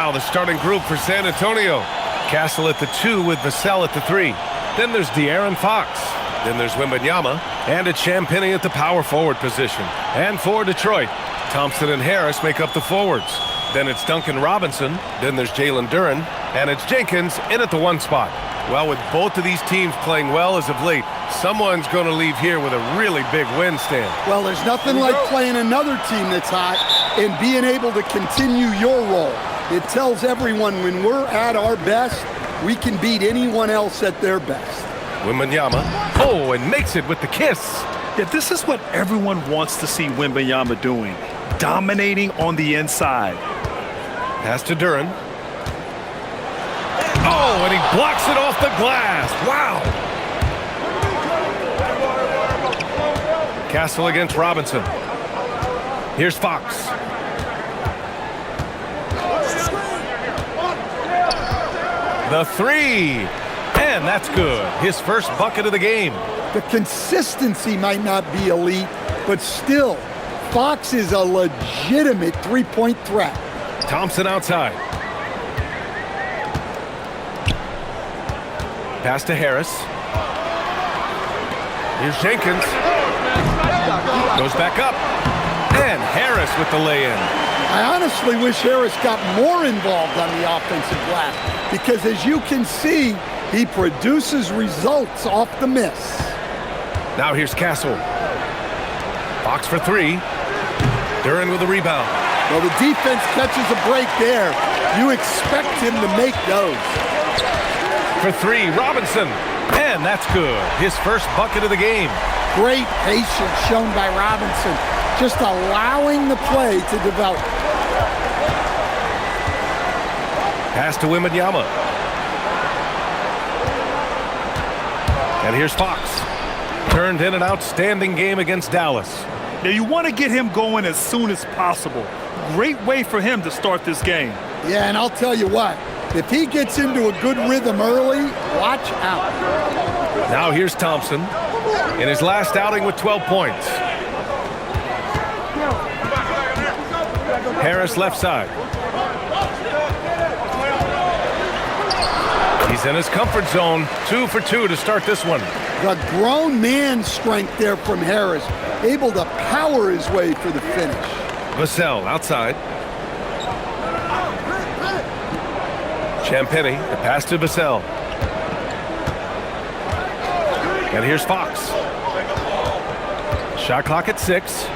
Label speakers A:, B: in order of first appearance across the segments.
A: Now the starting group for San Antonio. Castle at the 2 with Vassell at the 3. Then there's De'Aaron Fox. Then there's Wembanyama. And it's Champagnie at the power forward position. And for Detroit, Thompson and Harris make up the forwards. Then it's Duncan Robinson. Then there's Jalen Duren. And it's Jenkins in at the 1 spot. Well, with both of these teams playing well as of late, someone's going to leave here with a really big win, Stan.
B: Well, there's nothing like playing another team that's hot and being able to continue your role. It tells everyone when we're at our best, we can beat anyone else at their best.
A: Wembanyama. Oh, and makes it with the kiss.
C: Yeah, this is what everyone wants to see Wembanyama doing. Dominating on the inside.
A: Pass to Duren. Oh, and he blocks it off the glass. Wow. Castle against Robinson. Here's Fox. The 3. And that's good. His first bucket of the game.
B: The consistency might not be elite, but still, Fox is a legitimate three-point threat.
A: Thompson outside. Pass to Harris. Here's Jenkins. Goes back up. And Harris with the lay-in.
B: I honestly wish Harris got more involved on the offensive glass because, as you can see, he produces results off the miss.
A: Now here's Castle. Fox for 3. Duren with a rebound.
B: Well, the defense catches a break there. You expect him to make those.
A: For 3, Robinson. And that's good. His first bucket of the game.
B: Great patience shown by Robinson. Just allowing the play to develop.
A: Pass to Wembanyama. And here's Fox. Turned in an outstanding game against Dallas.
C: Now you want to get him going as soon as possible. Great way for him to start this game.
B: Yeah, and I'll tell you what. If he gets into a good rhythm early, watch out.
A: Now here's Thompson in his last outing with 12 points. Harris left side. He's in his comfort zone. 2 for 2 to start this one.
B: The grown man strength there from Harris. Able to power his way for the finish.
A: Vassell outside. Champagnie, the pass to Vassell. And here's Fox. Shot clock at 6.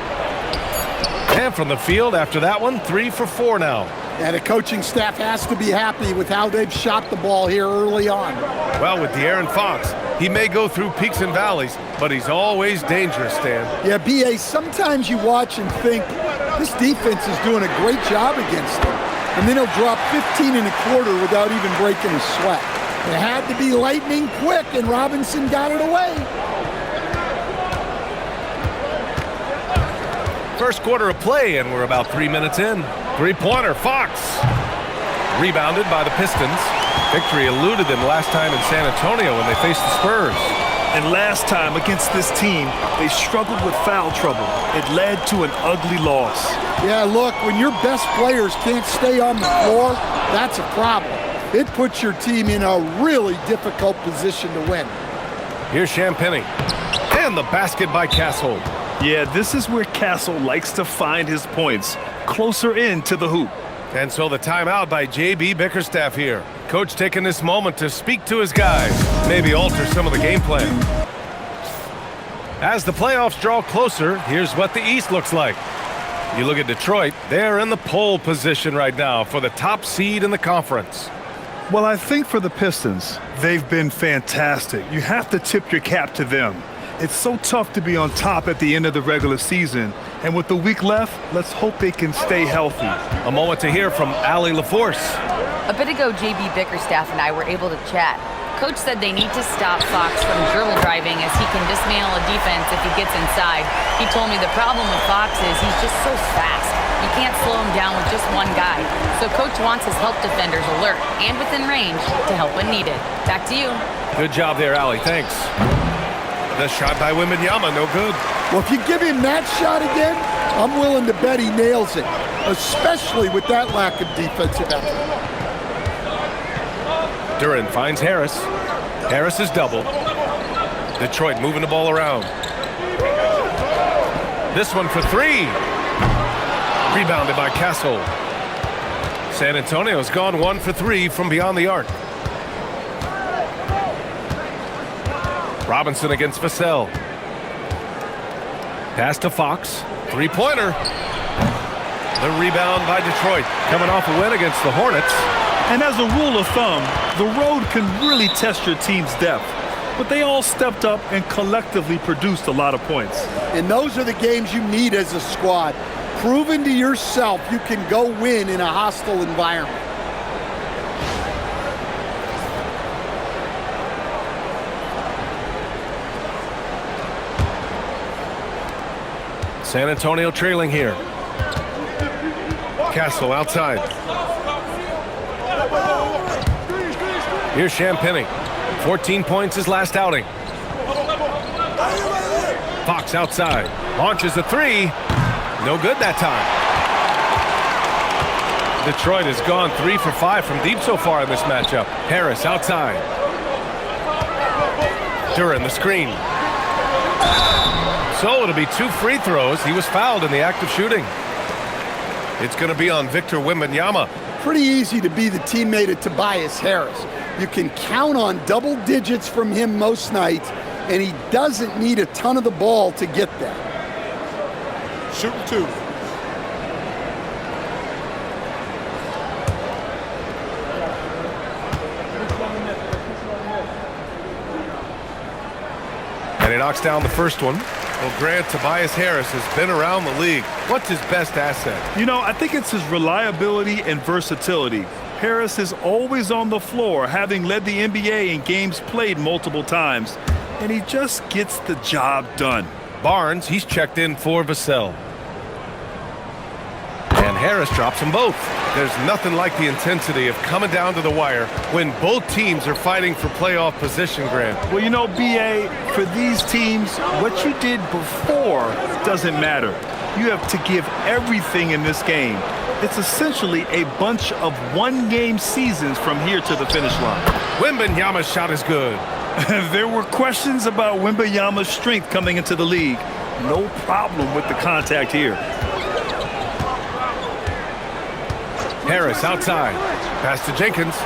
A: And from the field after that one, 3 for 4 now.
B: And the coaching staff has to be happy with how they've shot the ball here early on.
A: Well, with De'Aaron Fox, he may go through peaks and valleys, but he's always dangerous, Stan.
B: Yeah, B.A., sometimes you watch and think, this defense is doing a great job against him. And then he'll drop 15 and a quarter without even breaking a sweat. It had to be lightning quick, and Robinson got it away.
A: First quarter of play, and we're about 3 minutes in. Three-pointer, Fox. Rebounded by the Pistons. Victory eluded them last time in San Antonio when they faced the Spurs.
C: And last time against this team, they struggled with foul trouble. It led to an ugly loss.
B: Yeah, look, when your best players can't stay on the floor, that's a problem. It puts your team in a really difficult position to win.
A: Here's Champagnie. And the basket by Castle.
C: Yeah, this is where Castle likes to find his points, closer in to the hoop.
A: And so the timeout by J.B. Bickerstaff here. Coach taking this moment to speak to his guys, maybe alter some of the game plan. As the playoffs draw closer, here's what the East looks like. You look at Detroit, they're in the pole position right now for the top seed in the conference.
C: Well, I think for the Pistons, they've been fantastic. You have to tip your cap to them. It's so tough to be on top at the end of the regular season. And with the week left, let's hope they can stay healthy.
A: A moment to hear from Allie LaForce.
D: A bit ago, J.B. Bickerstaff and I were able to chat. Coach said they need to stop Fox from dribble driving as he can dismantle a defense if he gets inside. He told me the problem with Fox is he's just so fast. You can't slow him down with just one guy. So Coach wants his help defenders alert and within range to help when needed. Back to you.
A: Good job there, Allie. Thanks. The shot by Wembanyama, no good.
B: Well, if you give him that shot again, I'm willing to bet he nails it, especially with that lack of defensive effort.
A: Duran finds Harris. Harris is doubled. Detroit moving the ball around. This one for three. Rebounded by Castle. San Antonio's gone 1 for 3 from beyond the arc. Robinson against Vassell. Pass to Fox. Three-pointer. The rebound by Detroit. Coming off a win against the Hornets.
C: And as a rule of thumb, the road can really test your team's depth. But they all stepped up and collectively produced a lot of points.
B: And those are the games you need as a squad. Proving to yourself you can go win in a hostile environment.
A: San Antonio trailing here. Castle outside. Here's Champagnie. 14 points his last outing. Fox outside. Launches a three. No good that time. Detroit has gone 3 for 5 from deep so far in this matchup. Harris outside. Duran the screen. So it'll be 2 free throws. He was fouled in the act of shooting. It's going to be on Victor Wembanyama.
B: Pretty easy to be the teammate of Tobias Harris. You can count on double digits from him most nights, and he doesn't need a ton of the ball to get there.
E: Shooting 2.
A: And he knocks down the first one. Well, Grant, Tobias Harris has been around the league. What's his best asset?
C: You know, I think it's his reliability and versatility. Harris is always on the floor, having led the NBA in games played multiple times. And he just gets the job done.
A: Barnes, he's checked in for Vassell. And Harris drops them both. There's nothing like the intensity of coming down to the wire when both teams are fighting for playoff position, Grant.
C: Well, you know, B.A., for these teams, what you did before doesn't matter. You have to give everything in this game. It's essentially a bunch of one-game seasons from here to the finish line.
A: Wembanyama's shot is good.
C: There were questions about Wembanyama's strength coming into the league. No problem with the contact here.
A: Harris outside. Pass to Jenkins.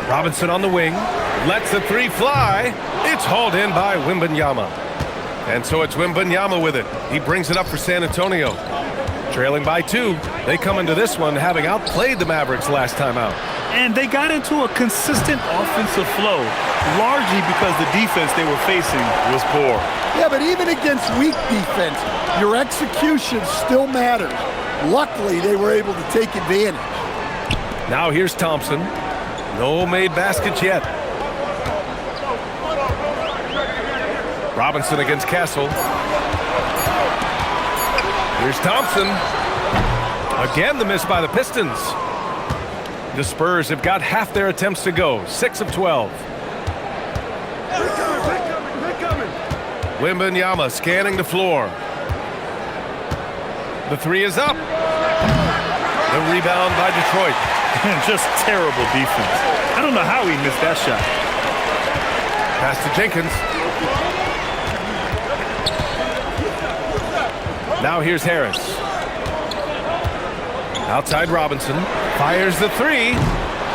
A: Robinson on the wing. Lets the three fly. It's hauled in by Wembanyama. And so it's Wembanyama with it. He brings it up for San Antonio. Trailing by 2. They come into this one having outplayed the Mavericks last time out.
C: And they got into a consistent offensive flow, largely because the defense they were facing was poor.
B: Yeah, but even against weak defense, your execution still matters. Luckily, they were able to take advantage.
A: Now here's Thompson. No made baskets yet. Robinson against Castle. Here's Thompson. Again, the miss by the Pistons. The Spurs have got half their attempts to go. 6 of 12. Wembanyama scanning the floor. The three is up. The rebound by Detroit.
C: Just terrible defense. I don't know how he missed that shot.
A: Pass to Jenkins. Now here's Harris. Outside Robinson. Fires the three.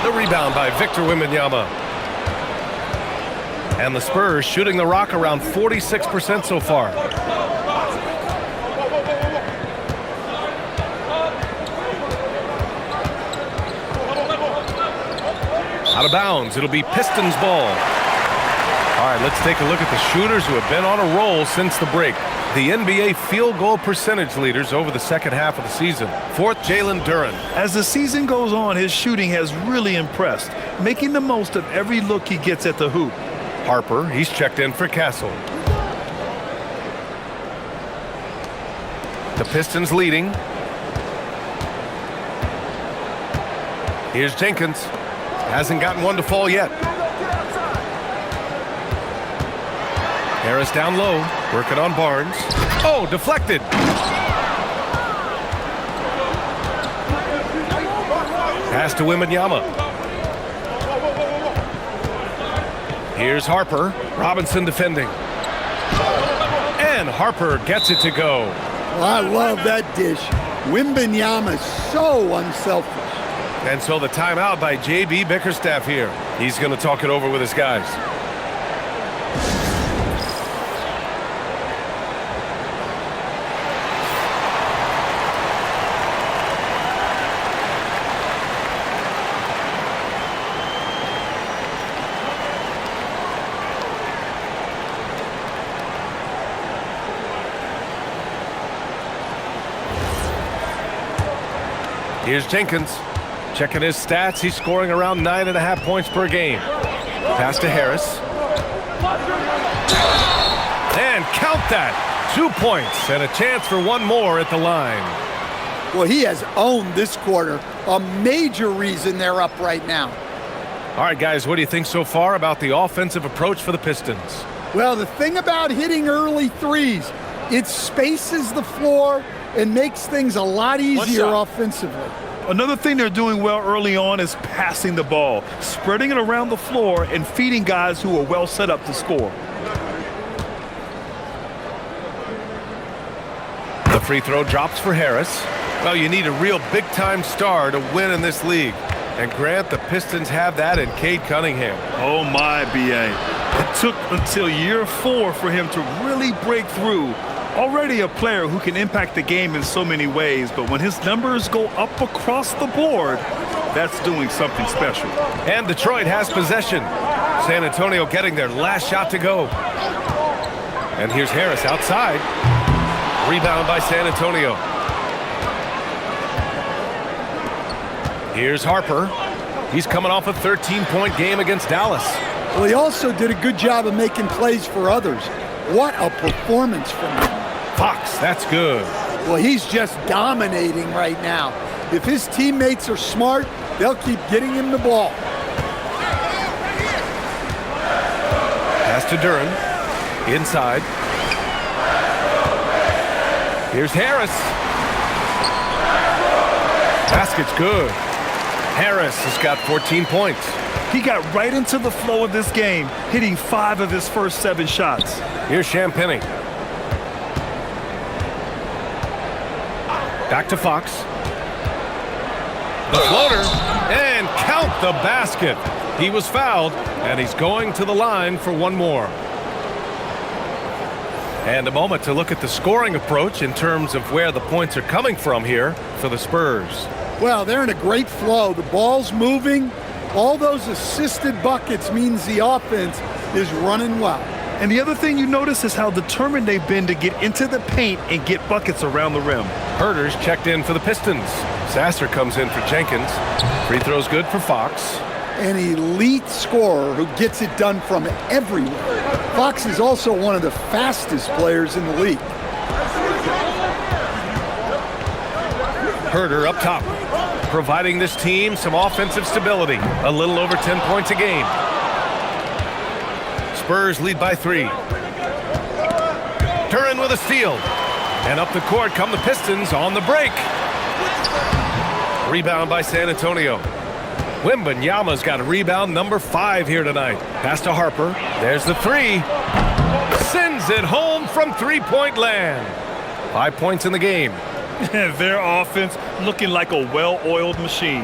A: The rebound by Victor Wembanyama. And the Spurs shooting the rock around 46% so far. Out of bounds. It'll be Pistons ball. All right, let's take a look at the shooters who have been on a roll since the break. The NBA field goal percentage leaders over the second half of the season. Fourth, Jalen Duran.
C: As the season goes on, his shooting has really impressed, making the most of every look he gets at the hoop.
A: Harper, he's checked in for Castle. The Pistons leading. Here's Jenkins. Hasn't gotten one to fall yet. Harris down low, working on Barnes. Oh, deflected. Pass to Wembanyama. Here's Harper. Robinson defending. And Harper gets it to go.
B: Well, I love that dish. Wembanyama is so unselfish.
A: And so the timeout by J.B. Bickerstaff here. He's going to talk it over with his guys. Here's Jenkins. Checking his stats, he's scoring around 9.5 points per game. Pass to Harris. And count that. 2 points and a chance for one more at the line.
B: Well, he has owned this quarter. A major reason they're up right now.
A: All right, guys, what do you think so far about the offensive approach for the Pistons?
B: Well, the thing about hitting early threes, it spaces the floor and makes things a lot easier offensively.
C: Another thing they're doing well early on is passing the ball, spreading it around the floor and feeding guys who are well set up to score.
A: The free throw drops for Harris. Well, you need a real big-time star to win in this league. And Grant, the Pistons have that in Cade Cunningham.
C: Oh my, B.A. It took until year 4 for him to really break through. Already a player who can impact the game in so many ways, but when his numbers go up across the board, that's doing something special.
A: And Detroit has possession. San Antonio getting their last shot to go. And here's Harris outside. Rebound by San Antonio. Here's Harper. He's coming off a 13-point game against Dallas.
B: Well, he also did a good job of making plays for others. What a performance from him.
A: Fox, that's good.
B: Well, he's just dominating right now. If his teammates are smart, they'll keep getting him the ball.
A: Pass to Duren. Inside. Here's Harris. Basket's good. Harris has got 14 points.
C: He got right into the flow of this game, hitting 5 of his first 7 shots.
A: Here's Champagnie. Back to Fox. The floater. And count the basket. He was fouled, and he's going to the line for one more. And a moment to look at the scoring approach in terms of where the points are coming from here for the Spurs.
B: Well, they're in a great flow. The ball's moving. All those assisted buckets means the offense is running well.
C: And the other thing you notice is how determined they've been to get into the paint and get buckets around the rim.
A: Herter's checked in for the Pistons. Sasser comes in for Jenkins. Free throw's good for Fox.
B: An elite scorer who gets it done from everywhere. Fox is also one of the fastest players in the league.
A: Herter up top, providing this team some offensive stability. A little over 10 points a game. Spurs lead by 3. Duren with a steal. And up the court come the Pistons on the break. Rebound by San Antonio. Wembanyama's got a rebound number 5 here tonight. Pass to Harper. There's the 3. Sends it home from three-point land. 5 points in the game.
C: Their offense looking like a well-oiled machine.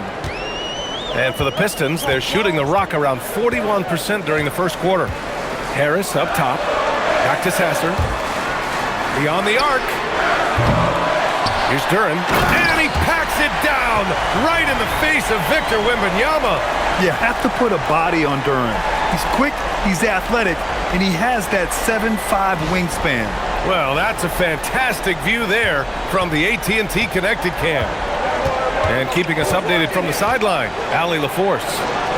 A: And for the Pistons, they're shooting the rock around 41% during the first quarter. Harris up top. Back to Sasser. Beyond the arc. Here's Duren. And he packs it down right in the face of Victor Wembanyama.
C: You have to put a body on Duren. He's quick, he's athletic, and he has that 7'5" wingspan.
A: Well, that's a fantastic view there from the AT&T Connected Cam. And keeping us updated from the sideline, Allie LaForce.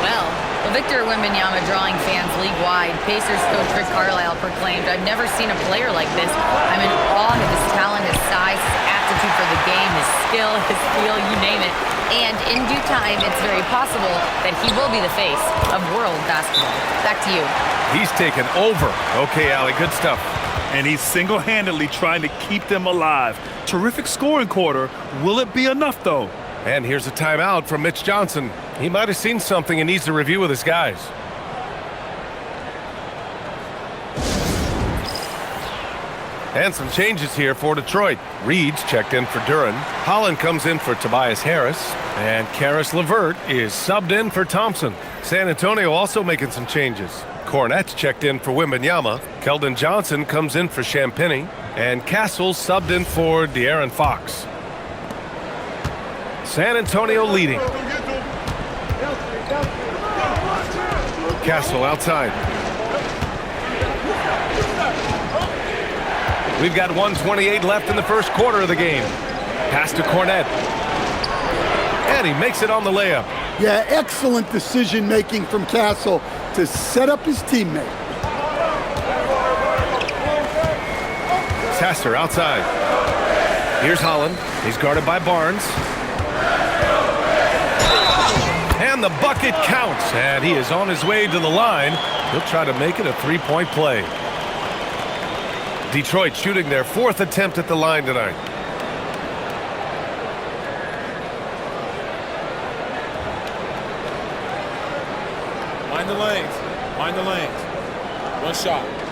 D: Well, Victor Wembanyama drawing fans league-wide. Pacers coach Rick Carlisle proclaimed, "I've never seen a player like this. I'm in awe of his talent, his size, his aptitude for the game, his skill, his feel, you name it. And in due time, it's very possible that he will be the face of world basketball." Back to you.
A: He's taken over. Okay, Allie, good stuff.
C: And he's single-handedly trying to keep them alive. Terrific scoring quarter. Will it be enough, though?
A: And here's a timeout from Mitch Johnson. He might have seen something and needs to review with his guys. And some changes here for Detroit. Reed's checked in for Duran. Holland comes in for Tobias Harris. And Karis LeVert is subbed in for Thompson. San Antonio also making some changes. Cornette's checked in for Wembanyama. Keldon Johnson comes in for Champagnie. And Castle subbed in for De'Aaron Fox. San Antonio leading. Castle outside. We've got 1:28 left in the first quarter of the game. Pass to Cornette. And he makes it on the layup.
B: Yeah, excellent decision-making from Castle to set up his teammate.
A: Sasser outside. Here's Holland. He's guarded by Barnes. And the bucket counts. And he is on his way to the line. He'll try to make it a three-point play. Detroit shooting their fourth attempt at the line tonight.
E: Mind the lanes. Mind the lanes. One shot.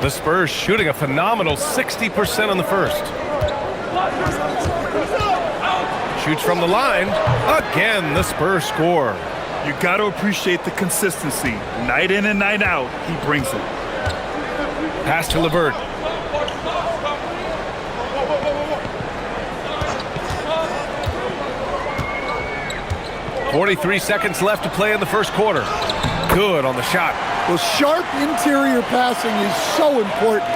A: The Spurs shooting a phenomenal 60% in the first. Shoots from the line. Again, the Spurs score.
C: You got to appreciate the consistency. Night in and night out, he brings it.
A: Pass to LeVert. .43 seconds left to play in the first quarter. Good on the shot.
B: Well, sharp interior passing is so important.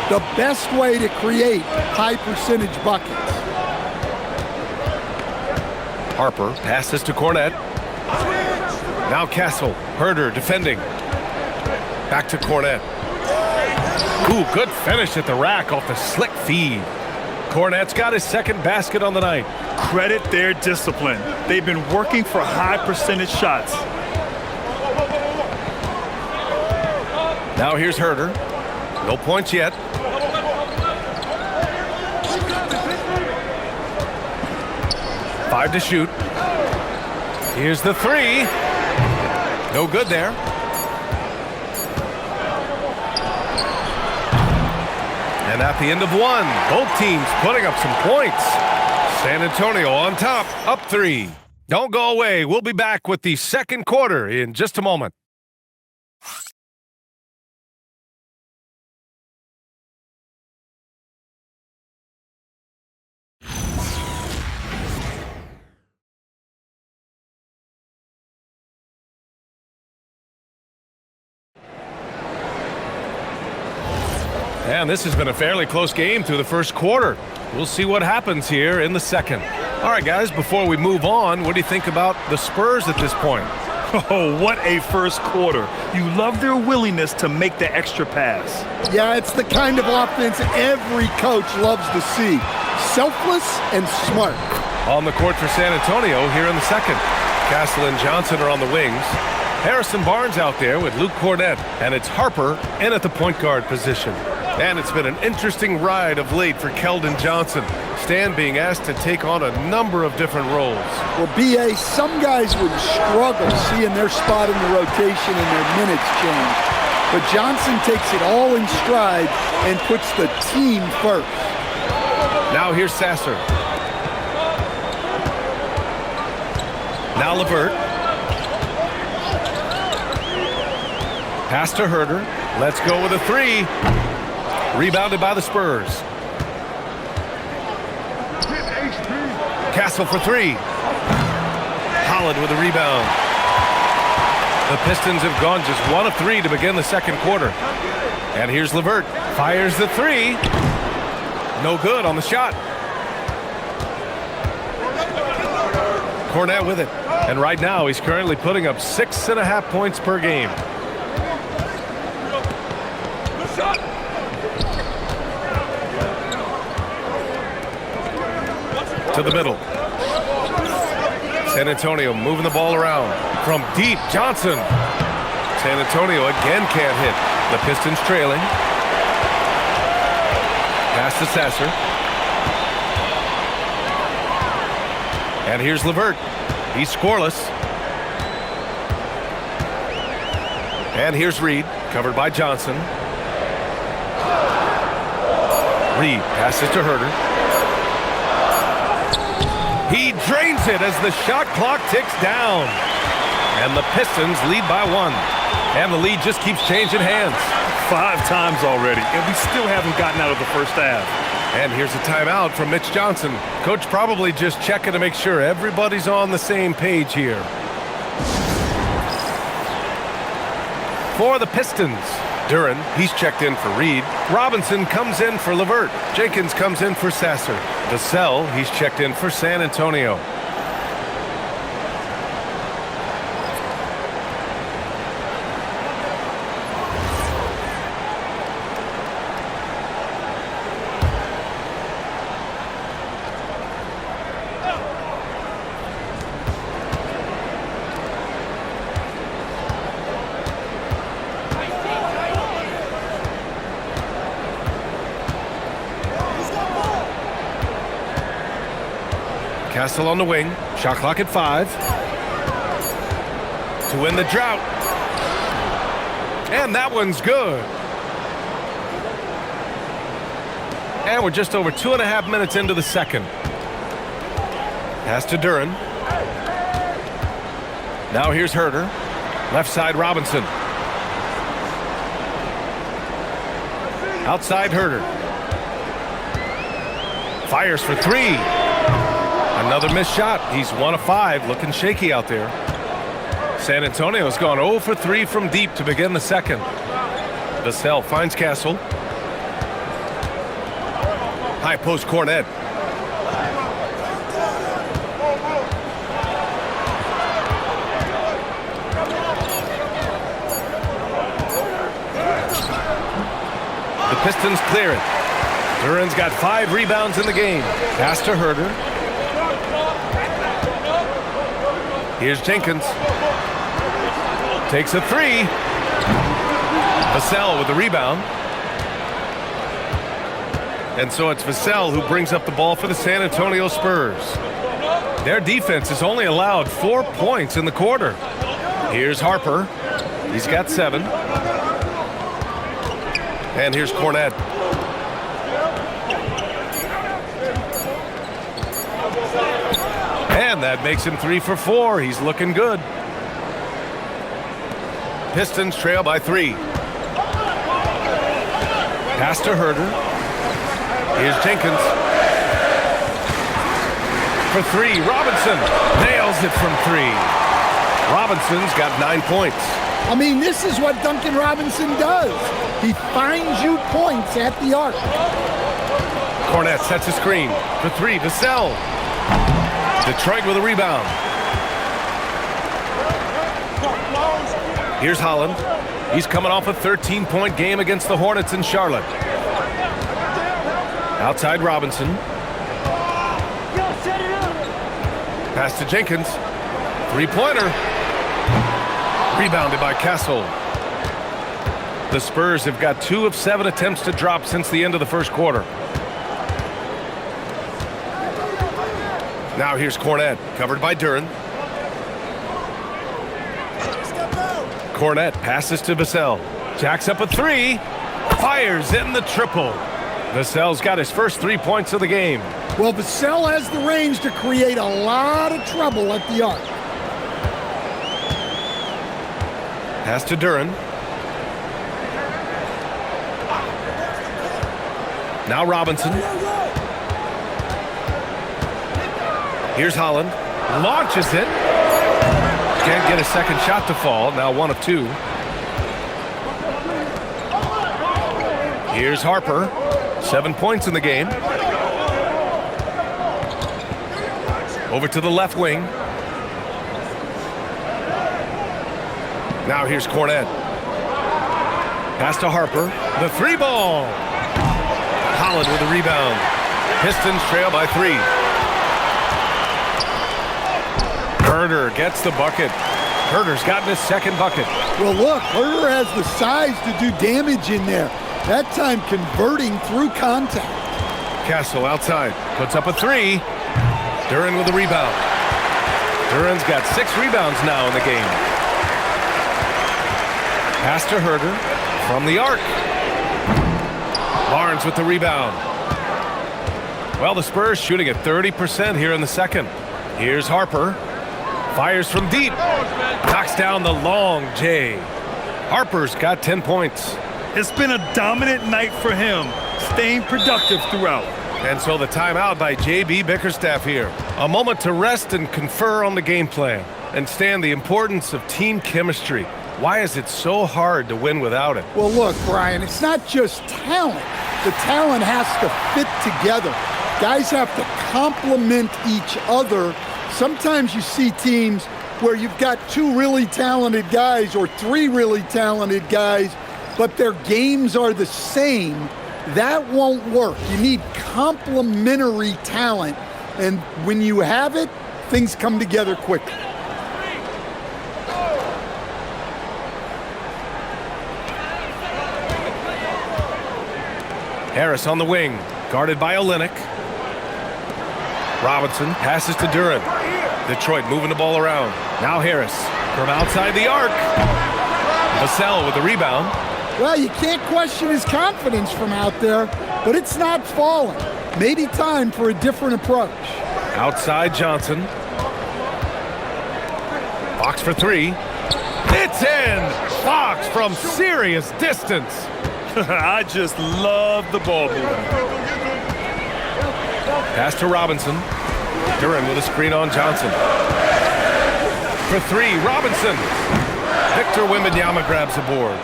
B: The best way to create high-percentage buckets.
A: Harper passes to Cornette. Now Castle. Herder defending. Back to Cornette. Ooh, good finish at the rack off the slick feed. Cornette's got his second basket on the night.
C: Credit their discipline. They've been working for high-percentage shots.
A: Now here's Herder. No points yet. Five to shoot. Here's the three. No good there. And at the end of one, both teams putting up some points. San Antonio on top, up 3. Don't go away. We'll be back with the second quarter in just a moment. And this has been a fairly close game through the first quarter. We'll see what happens here in the second. All right, guys, before we move on, what do you think about the Spurs at this point?
C: Oh, what a first quarter. You love their willingness to make the extra pass.
B: Yeah, it's the kind of offense every coach loves to see. Selfless and smart.
A: On the court for San Antonio here in the second. Castle and Johnson are on the wings. Harrison Barnes out there with Luke Cornette. And it's Harper in at the point guard position. And it's been an interesting ride of late for Keldon Johnson. Stan being asked to take on a number of different roles.
B: Well, B.A., some guys would struggle seeing their spot in the rotation and their minutes change. But Johnson takes it all in stride and puts the team first.
A: Now here's Sasser. Now LeVert. Pass to Herder. Let's go with a three. Rebounded by the Spurs. Castle for three. Holland with a rebound. The Pistons have gone just 1 of 3 to begin the second quarter. And here's LeVert. Fires the three. No good on the shot. Cornette with it. And right now he's currently putting up 6.5 points per game. To the middle. San Antonio moving the ball around. From deep, Johnson. San Antonio again can't hit. The Pistons trailing. Pass to Sasser. And here's LeVert. He's scoreless. And here's Reed, covered by Johnson. Reed passes to Herter. He drains it as the shot clock ticks down. And the Pistons lead by 1. And the lead just keeps changing hands.
C: 5 times already, and we still haven't gotten out of the first half.
A: And here's a timeout from Mitch Johnson. Coach probably just checking to make sure everybody's on the same page here. For the Pistons, Duren, he's checked in for Reed. Robinson comes in for LeVert. Jenkins comes in for Sasser. Vassell, he's checked in for San Antonio. Castle on the wing. Shot clock at 5. To win the drought. And that one's good. And we're just over 2.5 minutes into the second. Pass to Duren. Now here's Herter. Left side Robinson. Outside Herter. Fires for 3. Another missed shot. He's 1 of 5, looking shaky out there. San Antonio's gone 0 for 3 from deep to begin the second. Vassell finds Castle. High post Cornet. The Pistons clear it. Duren's got 5 rebounds in the game. Pass to Herter. Here's Jenkins. Takes a 3. Vassell with the rebound. And so it's Vassell who brings up the ball for the San Antonio Spurs. Their defense has only allowed 4 points in the quarter. Here's Harper. He's got 7. And here's Cornet. And that makes him 3 for 4. He's looking good. Pistons trail by 3. Pass to Herter. Here's Jenkins. For 3, Robinson nails it from 3. Robinson's got 9 points.
B: I mean, this is what Duncan Robinson does. He finds you points at the arc.
A: Cornet sets a screen. For 3, Vassell. Detroit with a rebound. Here's Holland. He's coming off a 13-point game against the Hornets in Charlotte. Outside Robinson. Pass to Jenkins. 3-pointer. Rebounded by Castle. The Spurs have got 2 of 7 attempts to drop since the end of the first quarter. Now here's Cornet, covered by Duren. Cornet passes to Vassell. Jacks up a 3. Fires in the triple. Vassell's got his first 3 points of the game.
B: Well, Vassell has the range to create a lot of trouble at the arc.
A: Pass to Duren. Now Robinson. Here's Holland. Launches it. Can't get a second shot to fall. Now 1 of 2. Here's Harper. 7 points in the game. Over to the left wing. Now here's Cornet. Pass to Harper. The 3-ball. Holland with a rebound. Pistons trail by 3. Herder gets the bucket. Herder's gotten his second bucket.
B: Well, look, Herder has the size to do damage in there. That time converting through contact.
A: Castle outside, puts up a three. Duren with a rebound. Duren's got 6 rebounds now in the game. Pass to Herder from the arc. Barnes with the rebound. Well, the Spurs shooting at 30% here in the second. Here's Harper. Fires from deep. Knocks down the long J. Harper's got 10 points.
C: It's been a dominant night for him, staying productive throughout.
A: And so the timeout by J.B. Bickerstaff here. A moment to rest and confer on the game plan. Understand the importance of team chemistry. Why is it so hard to win without it?
B: Well, look, Brian, it's not just talent. The talent has to fit together. Guys have to complement each other. Sometimes you see teams where you've got 2 really talented guys or 3 really talented guys, but their games are the same. That won't work. You need complementary talent, and when you have it, things come together quickly.
A: Harris on the wing, guarded by Olynyk. Robinson passes to Duren. Detroit moving the ball around. Now Harris from outside the arc. Vassell with the rebound.
B: Well, you can't question his confidence from out there, but it's not falling. Maybe time for a different approach.
A: Outside Johnson. Fox for 3. It's in! Fox from serious distance.
C: I just love the ball movement.
A: Pass to Robinson. Duren with a screen on Johnson. For 3, Robinson. Victor Wembanyama grabs the board.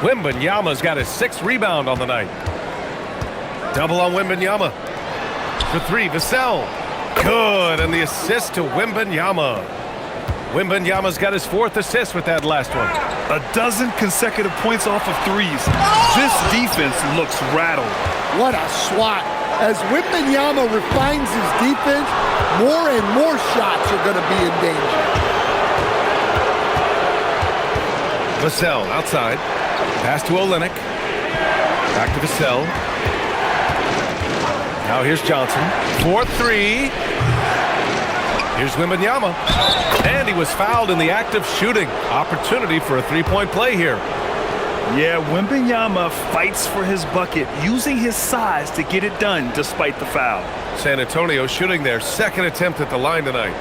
A: Wembanyama's got his 6th rebound on the night. Double on Wembanyama. For 3, Vassell. Good, and the assist to Wembanyama. Wembanyama's got his 4th assist with that last one.
C: A dozen consecutive points off of threes. This defense looks rattled.
B: What a swat. As Wembanyama refines his defense, more and more shots are going to be in danger.
A: Vassell outside. Pass to Olynyk. Back to Vassell. Now here's Johnson. 4-3. Here's Wembanyama. And he was fouled in the act of shooting. Opportunity for a 3-point play here.
C: Yeah, Wembanyama fights for his bucket, using his size to get it done despite the foul.
A: San Antonio shooting their 2nd attempt at the line tonight.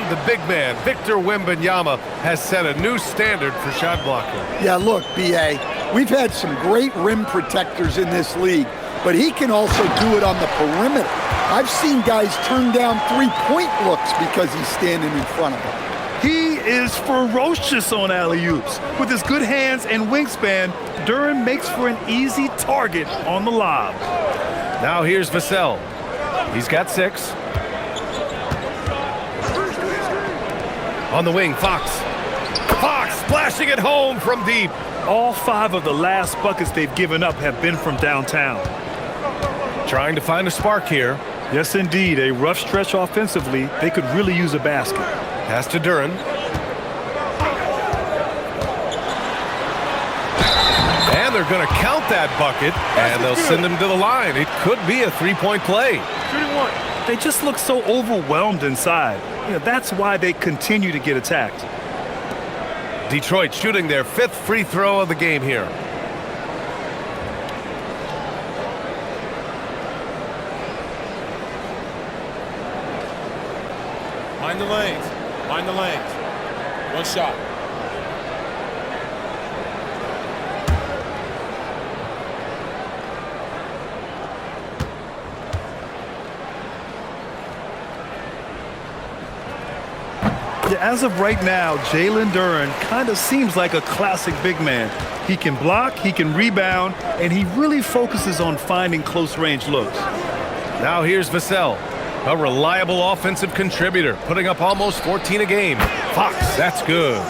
A: The big man, Victor Wembanyama, has set a new standard for shot blocking.
B: Yeah, look, B.A., we've had some great rim protectors in this league, but he can also do it on the perimeter. I've seen guys turn down 3-point looks because he's standing in front of them.
C: He is ferocious on alley-oops. With his good hands and wingspan, Duren makes for an easy target on the lob.
A: Now here's Vassell. He's got 6. On the wing, Fox. Fox splashing it home from deep.
C: All 5 of the last buckets they've given up have been from downtown.
A: Trying to find a spark here.
C: Yes, indeed. A rough stretch offensively. They could really use a basket.
A: Pass to Duren. And they're going to count that bucket, and they'll send him to the line. It could be a 3-point play.
E: Shooting 1.
C: They just look so overwhelmed inside. That's why they continue to get attacked.
A: Detroit shooting their 5th free throw of the game here.
E: Mind the lanes. Mind the lanes. 1 shot.
C: Yeah, as of right now, Jalen Duren kind of seems like a classic big man. He can block, he can rebound, and he really focuses on finding close-range looks.
A: Now here's Vassell, a reliable offensive contributor, putting up almost 14 a game. Fox, that's good.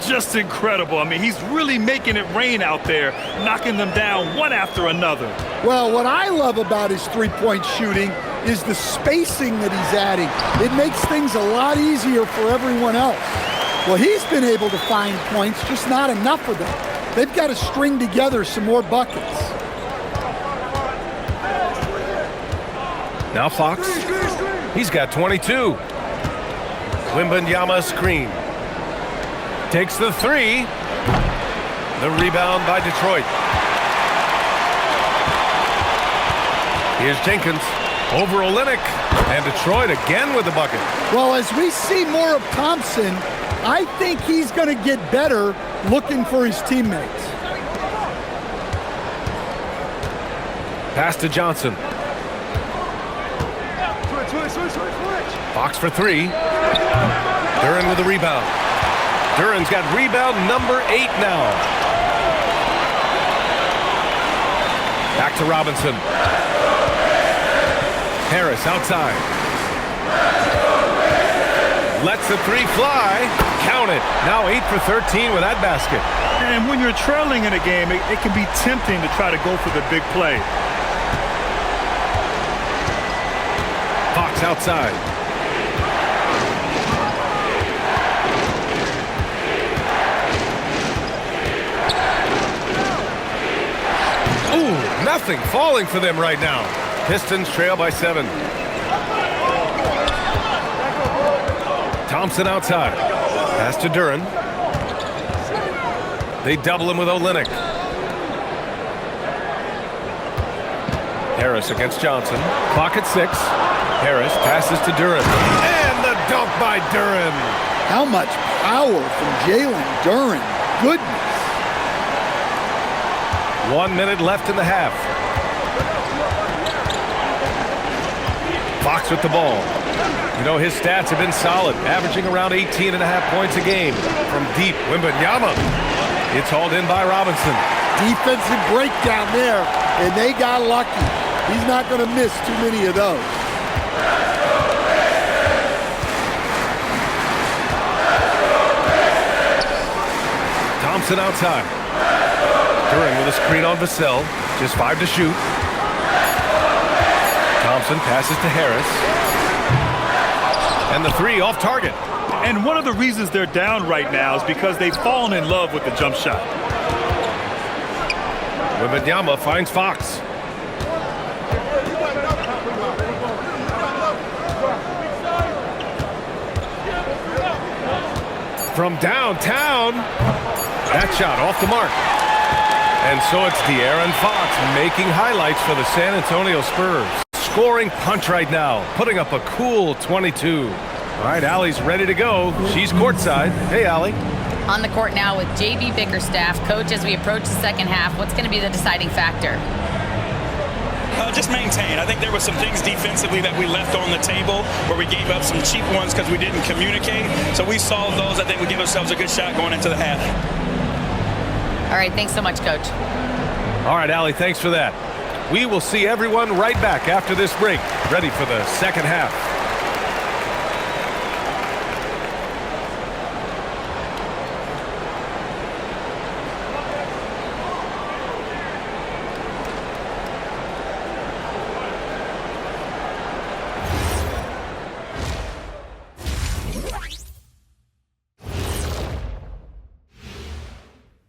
C: Just incredible. I mean, he's really making it rain out there, knocking them down one after another.
B: Well, what I love about his three-point shooting is the spacing that he's adding. It makes things a lot easier for everyone else. Well, he's been able to find points, just not enough of them. They've got to string together some more buckets.
A: Now Fox, he's got 22. Wembanyama screen. Takes the three. The rebound by Detroit. Here's Jenkins over Olynyk. And Detroit again with the bucket.
B: Well, as we see more of Thompson, I think he's going to get better looking for his teammates.
A: Pass to Johnson. Fox for three. Duren with the rebound. Duren's got rebound number 8 now. Back to Robinson. Harris outside. Lets the three fly. Count it. Now 8 for 13 with that basket.
C: And when you're trailing in a game, it can be tempting to try to go for the big play.
A: Fox outside. Ooh, nothing falling for them right now. Pistons trail by 7. Thompson outside. Pass to Duren. They double him with Olynyk. Harris against Johnson. Clock at 6. Harris passes to Duren. And the dunk by Duren.
B: How much power from Jalen Duren. Goodness.
A: 1 minute left in the half. Fox with the ball. You know, his stats have been solid, averaging around 18.5 points a game. From deep, Wembanyama. It's hauled in by Robinson.
B: Defensive breakdown there, and they got lucky. He's not going to miss too many of those.
A: Thompson outside. Duren with a screen on Vassell. Just 5 to shoot. Thompson passes to Harris. And the three off target.
C: And one of the reasons they're down right now is because they've fallen in love with the jump shot.
A: Wembanyama finds Fox. From downtown. That shot off the mark. And so it's De'Aaron Fox making highlights for the San Antonio Spurs. Scoring punch right now, putting up a cool 22. All right, Allie's ready to go. She's courtside. Hey, Allie.
D: On the court now with J.B. Bickerstaff. Coach, as we approach the second half, what's going to be the deciding factor?
F: Just maintain. I think there were some things defensively that we left on the table where we gave up some cheap ones because we didn't communicate. So we solved those. I think we give ourselves a good shot going into the half.
D: All right, thanks so much, Coach.
A: All right, Allie, thanks for that. We will see everyone right back after this break, ready for the second half.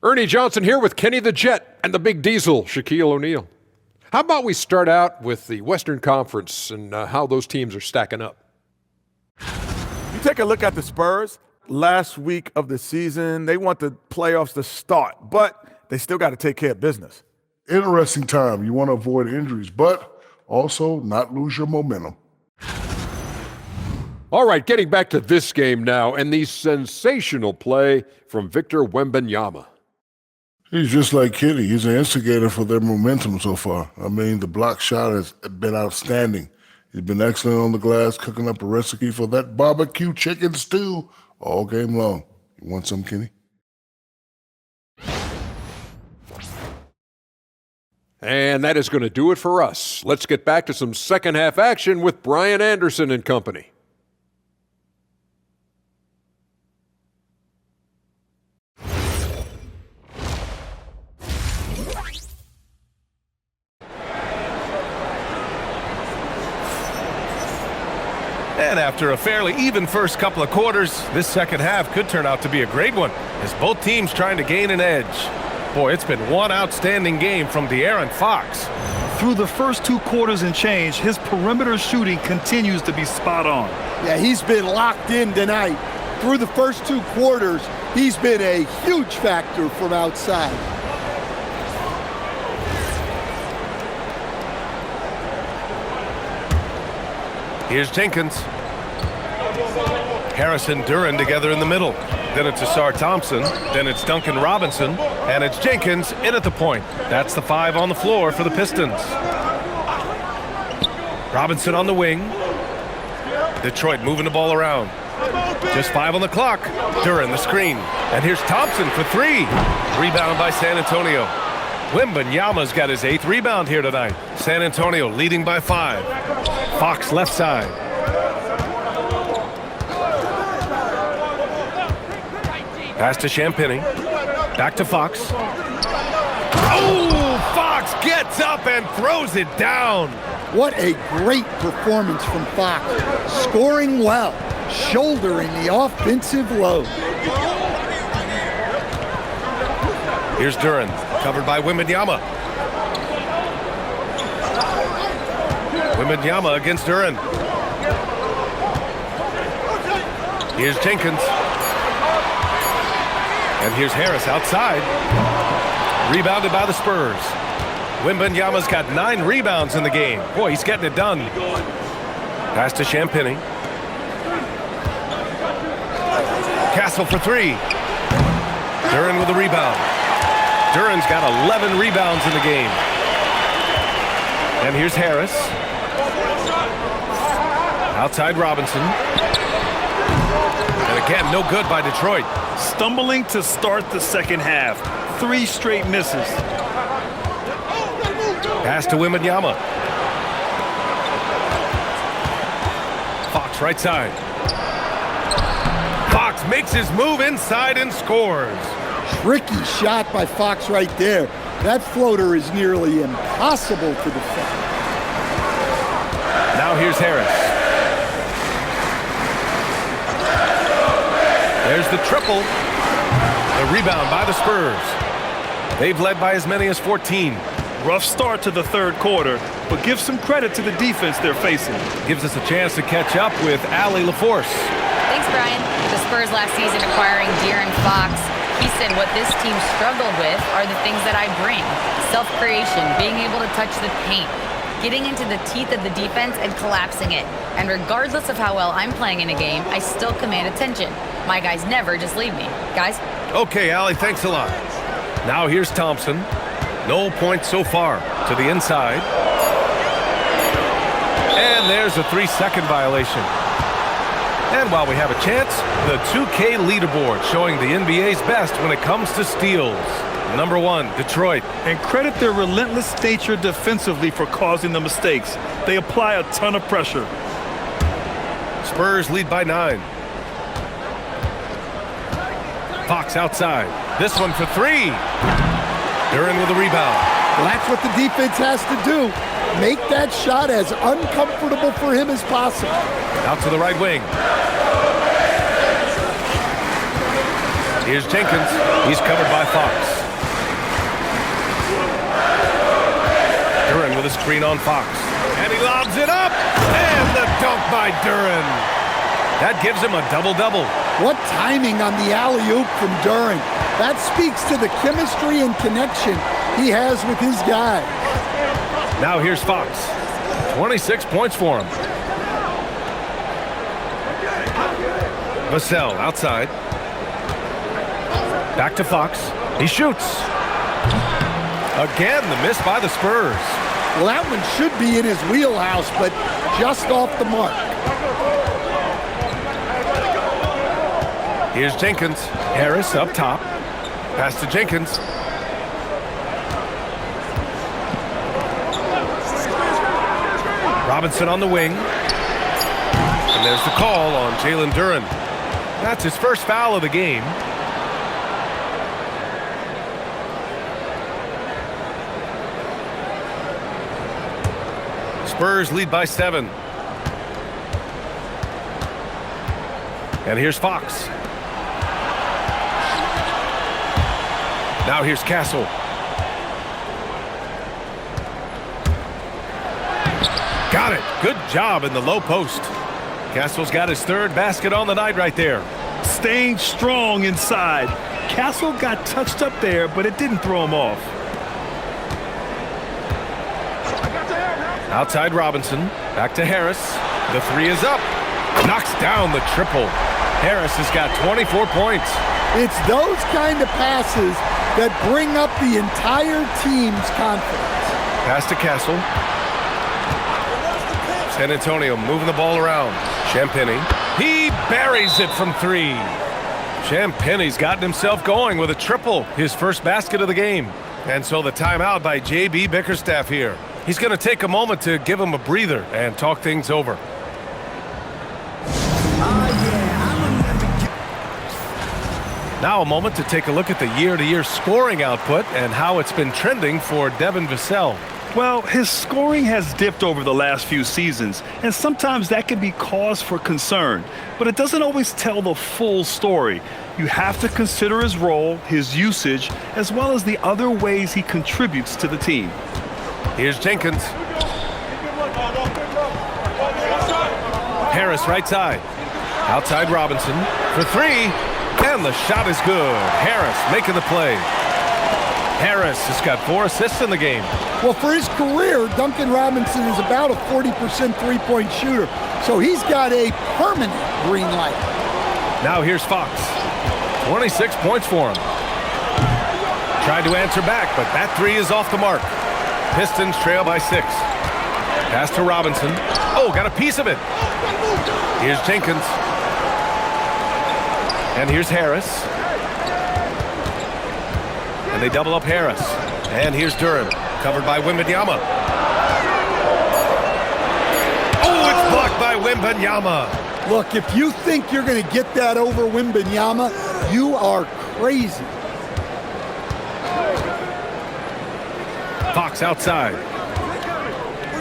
G: Ernie Johnson here with Kenny the Jet and the Big Diesel, Shaquille O'Neal. How about we start out with the Western Conference and how those teams are stacking up?
H: You take a look at the Spurs, last week of the season, they want the playoffs to start, but they still got to take care of business.
I: Interesting time. You want to avoid injuries, but also not lose your momentum.
G: All right, getting back to this game now and the sensational play from Victor Wembanyama.
I: He's just like Kitty. He's an instigator for their momentum so far. I mean, the block shot has been outstanding. He's been excellent on the glass, cooking up a recipe for that barbecue chicken stew all game long. You want some, Kenny?
G: And that is going to do it for us. Let's get back to some second half action with Brian Anderson and company.
A: And after a fairly even first couple of quarters, this second half could turn out to be a great one, as both teams trying to gain an edge. Boy, it's been one outstanding game from De'Aaron Fox.
C: Through the first 2 quarters and change, his perimeter shooting continues to be spot on.
B: Yeah, he's been locked in tonight. Through the first 2 quarters, he's been a huge factor from outside.
A: Here's Jenkins. Harris and Duren together in the middle. Then it's Asar Thompson. Then it's Duncan Robinson. And it's Jenkins in at the point. That's the 5 on the floor for the Pistons. Robinson on the wing. Detroit moving the ball around. Just 5 on the clock. Duren the screen. And here's Thompson for 3. Rebound by San Antonio. Wembanyama's got his 8th rebound here tonight. San Antonio leading by 5. Fox left side. Pass to Champagnie. Back to Fox. Oh, Fox gets up and throws it down.
B: What a great performance from Fox. Scoring well, shouldering the offensive load.
A: Here's Duren, covered by Wembanyama. Wembanyama against Duren. Here's Jenkins. And here's Harris outside. Rebounded by the Spurs. Wembanyama's got 9 rebounds in the game. Boy, he's getting it done. Pass to Champagnie. Castle for 3. Duren with a rebound. Duren's got 11 rebounds in the game. And here's Harris. Outside Robinson. And again, no good by Detroit.
C: Stumbling to start the second half. 3 straight misses.
A: Pass to Wembanyama. Fox right side. Fox makes his move inside and scores.
B: Tricky shot by Fox right there. That floater is nearly impossible to defend.
A: Now here's Harris. There's the triple. The rebound by the Spurs. They've led by as many as 14.
C: Rough start to the third quarter, but give some credit to the defense they're facing.
A: Gives us a chance to catch up with Allie LaForce.
D: Thanks, Brian. The Spurs last season acquiring De'Aaron Fox. He said what this team struggled with are the things that I bring. Self-creation, being able to touch the paint, getting into the teeth of the defense and collapsing it. And regardless of how well I'm playing in a game, I still command attention. My guys never just leave me. Guys?
A: Okay, Allie, thanks a lot. Now here's Thompson. No points so far. To the inside. And there's a 3-second violation. And while we have a chance, the 2K leaderboard showing the NBA's best when it comes to steals. Number 1, Detroit.
C: And credit their relentless nature defensively for causing the mistakes. They apply a ton of pressure.
A: Spurs lead by 9. Fox outside. This one for 3. Duren with a rebound.
B: Well, that's what the defense has to do. Make that shot as uncomfortable for him as possible.
A: Out to the right wing. Here's Jenkins. He's covered by Fox. Duren with a screen on Fox. And he lobs it up. And the dunk by Duren. That gives him a double-double.
B: What timing on the alley-oop from Duren. That speaks to the chemistry and connection he has with his guy.
A: Now here's Fox. 26 points for him. Vassell outside. Back to Fox. He shoots. Again, the miss by the Spurs.
B: Well, that one should be in his wheelhouse, but just off the mark.
A: Here's Jenkins. Harris up top. Pass to Jenkins. Robinson on the wing. And there's the call on Jalen Duren. That's his first foul of the game. Spurs lead by 7. And here's Fox. Now here's Castle. Got it. Good job in the low post. Castle's got his third basket on the night right there.
C: Staying strong inside. Castle got touched up there, but it didn't throw him off.
A: Outside Robinson. Back to Harris. The three is up. Knocks down the triple. Harris has got 24 points.
B: It's those kind of passes that bring up the entire team's confidence.
A: Pass to Castle. San Antonio moving the ball around. Champagnie. He buries it from 3. Champagnie's gotten himself going with a triple. His first basket of the game. And so the timeout by J.B. Bickerstaff here. He's going to take a moment to give him a breather and talk things over. Now a moment to take a look at the year-to-year scoring output and how it's been trending for Devin Vassell.
C: Well, his scoring has dipped over the last few seasons, and sometimes that can be cause for concern. But it doesn't always tell the full story. You have to consider his role, his usage, as well as the other ways he contributes to the team.
A: Here's Jenkins. Harris right side. Outside Robinson for 3. And the shot is good. Harris making the play. Harris has got 4 assists in the game.
B: Well, for his career, Duncan Robinson is about a 40% three-point shooter. So he's got a permanent green light.
A: Now here's Fox. 26 points for him. Tried to answer back, but that 3 is off the mark. Pistons trail by 6. Pass to Robinson. Oh, got a piece of it. Here's Jenkins. And here's Harris. And they double up Harris. And here's Duren, covered by Wembanyama. Oh, it's blocked by Wembanyama.
B: Look, if you think you're going to get that over Wembanyama, you are crazy.
A: Fox outside.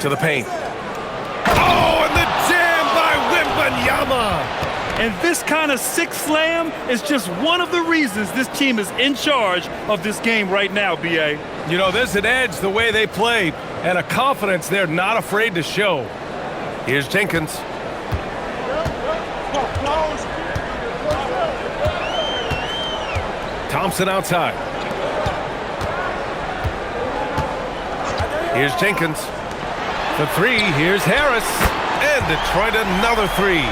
A: To the paint. Oh, and the jam by Wembanyama.
C: And this kind of sick slam is just one of the reasons this team is in charge of this game right now, B.A.
A: You know, there's an edge the way they play and a confidence they're not afraid to show. Here's Jenkins. Thompson outside. Here's Jenkins. For 3, here's Harris. And Detroit another 3.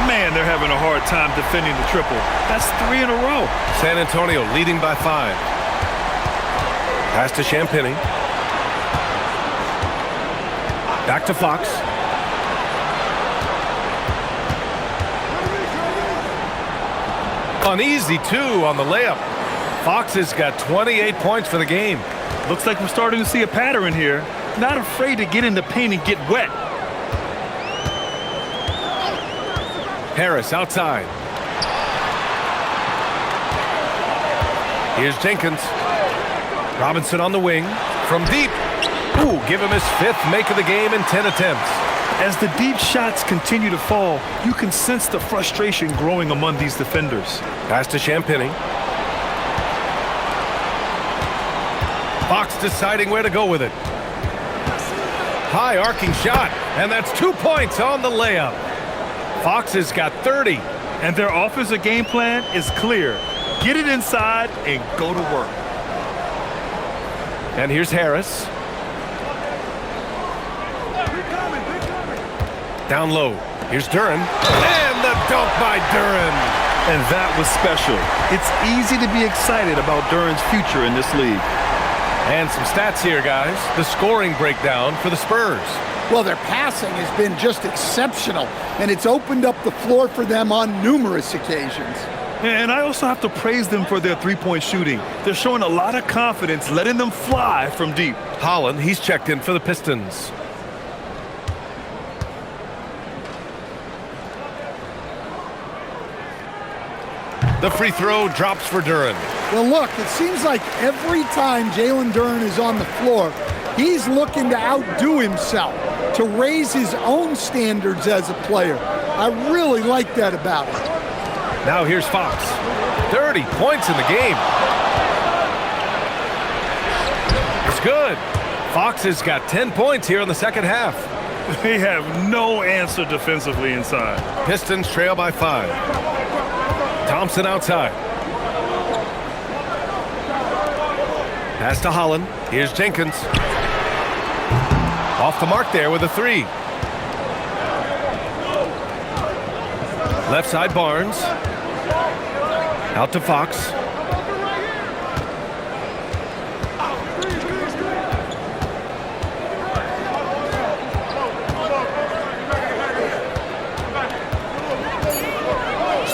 C: Man, they're having a hard time defending the triple. That's 3 in a row.
A: San Antonio leading by 5. Pass to Champagnie. Back to Fox. Uneasy 2 on the layup. Fox has got 28 points for the game.
C: Looks like we're starting to see a pattern here. Not afraid to get in the paint and get wet.
A: Harris outside. Here's Jenkins. Robinson on the wing. From deep. Ooh, give him his 5th make of the game in 10 attempts.
C: As the deep shots continue to fall, you can sense the frustration growing among these defenders.
A: Pass to Champagnie. Fox deciding where to go with it. High arcing shot, and that's 2 points on the layup. Fox has got 30.
C: And their offensive game plan is clear. Get it inside and go to work.
A: And here's Harris. Down low. Here's Duren. And the dunk by Duren.
C: And that was special. It's easy to be excited about Duren's future in this league.
A: And some stats here, guys. The scoring breakdown for the Spurs.
B: Well, their passing has been just exceptional, and it's opened up the floor for them on numerous occasions.
C: And I also have to praise them for their three-point shooting. They're showing a lot of confidence, letting them fly from deep.
A: Holland, he's checked in for the Pistons. The free throw drops for Duren.
B: Well, look, it seems like every time Jalen Duren is on the floor, he's looking to outdo himself, to raise his own standards as a player. I really like that about him.
A: Now here's Fox. 30 points in the game. It's good. Fox has got 10 points here in the second half.
C: They have no answer defensively inside.
A: Pistons trail by 5. Thompson outside. Pass to Holland. Here's Jenkins. Off the mark there with a 3. Left side Barnes. Out to Fox.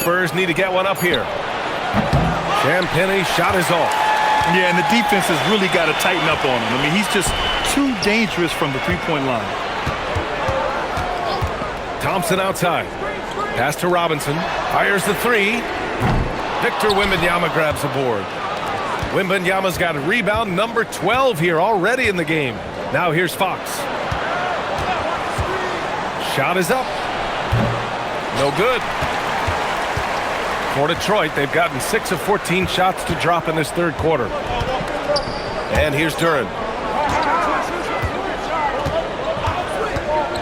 A: Spurs need to get one up here. Champagnie shot is off.
C: Yeah, and the defense has really got to tighten up on him. I mean, he's just too dangerous from the three-point line.
A: Thompson outside. Pass to Robinson. Fires the 3. Victor Wembanyama grabs the board. Wembanyama's got a rebound number 12 here already in the game. Now here's Fox. Shot is up. No good. For Detroit, they've gotten 6 of 14 shots to drop in this third quarter. And here's Duren.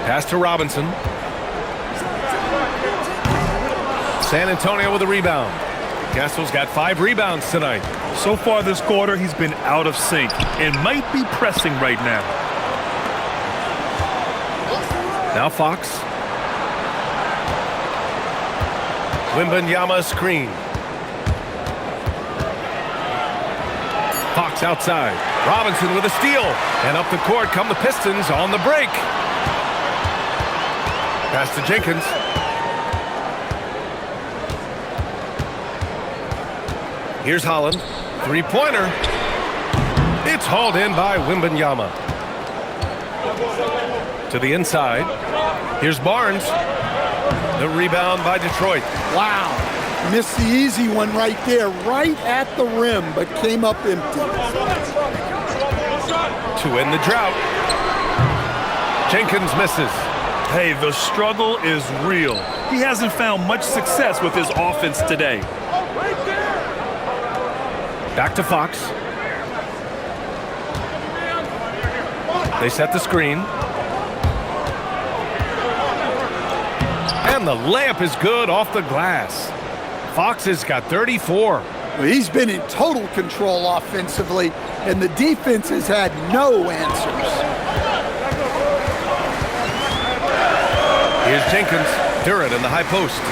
A: Pass to Robinson. San Antonio with a rebound. Castle's got 5 rebounds tonight.
C: So far this quarter, he's been out of sync and might be pressing right now.
A: Now Fox. Wembanyama screen. Fox outside. Robinson with a steal. And up the court come the Pistons on the break. Pass to Jenkins. Here's Holland. 3-pointer. It's hauled in by Wembanyama. To the inside. Here's Barnes. The rebound by Detroit.
B: Wow. Missed the easy one right there, right at the rim, but came up empty.
A: To end the drought. Jenkins misses.
C: Hey, the struggle is real. He hasn't found much success with his offense today.
A: Back to Fox. They set the screen. And the layup is good off the glass. Fox has got 34.
B: Well, he's been in total control offensively, and the defense has had no answers.
A: Here's Jenkins. Duren in the high post.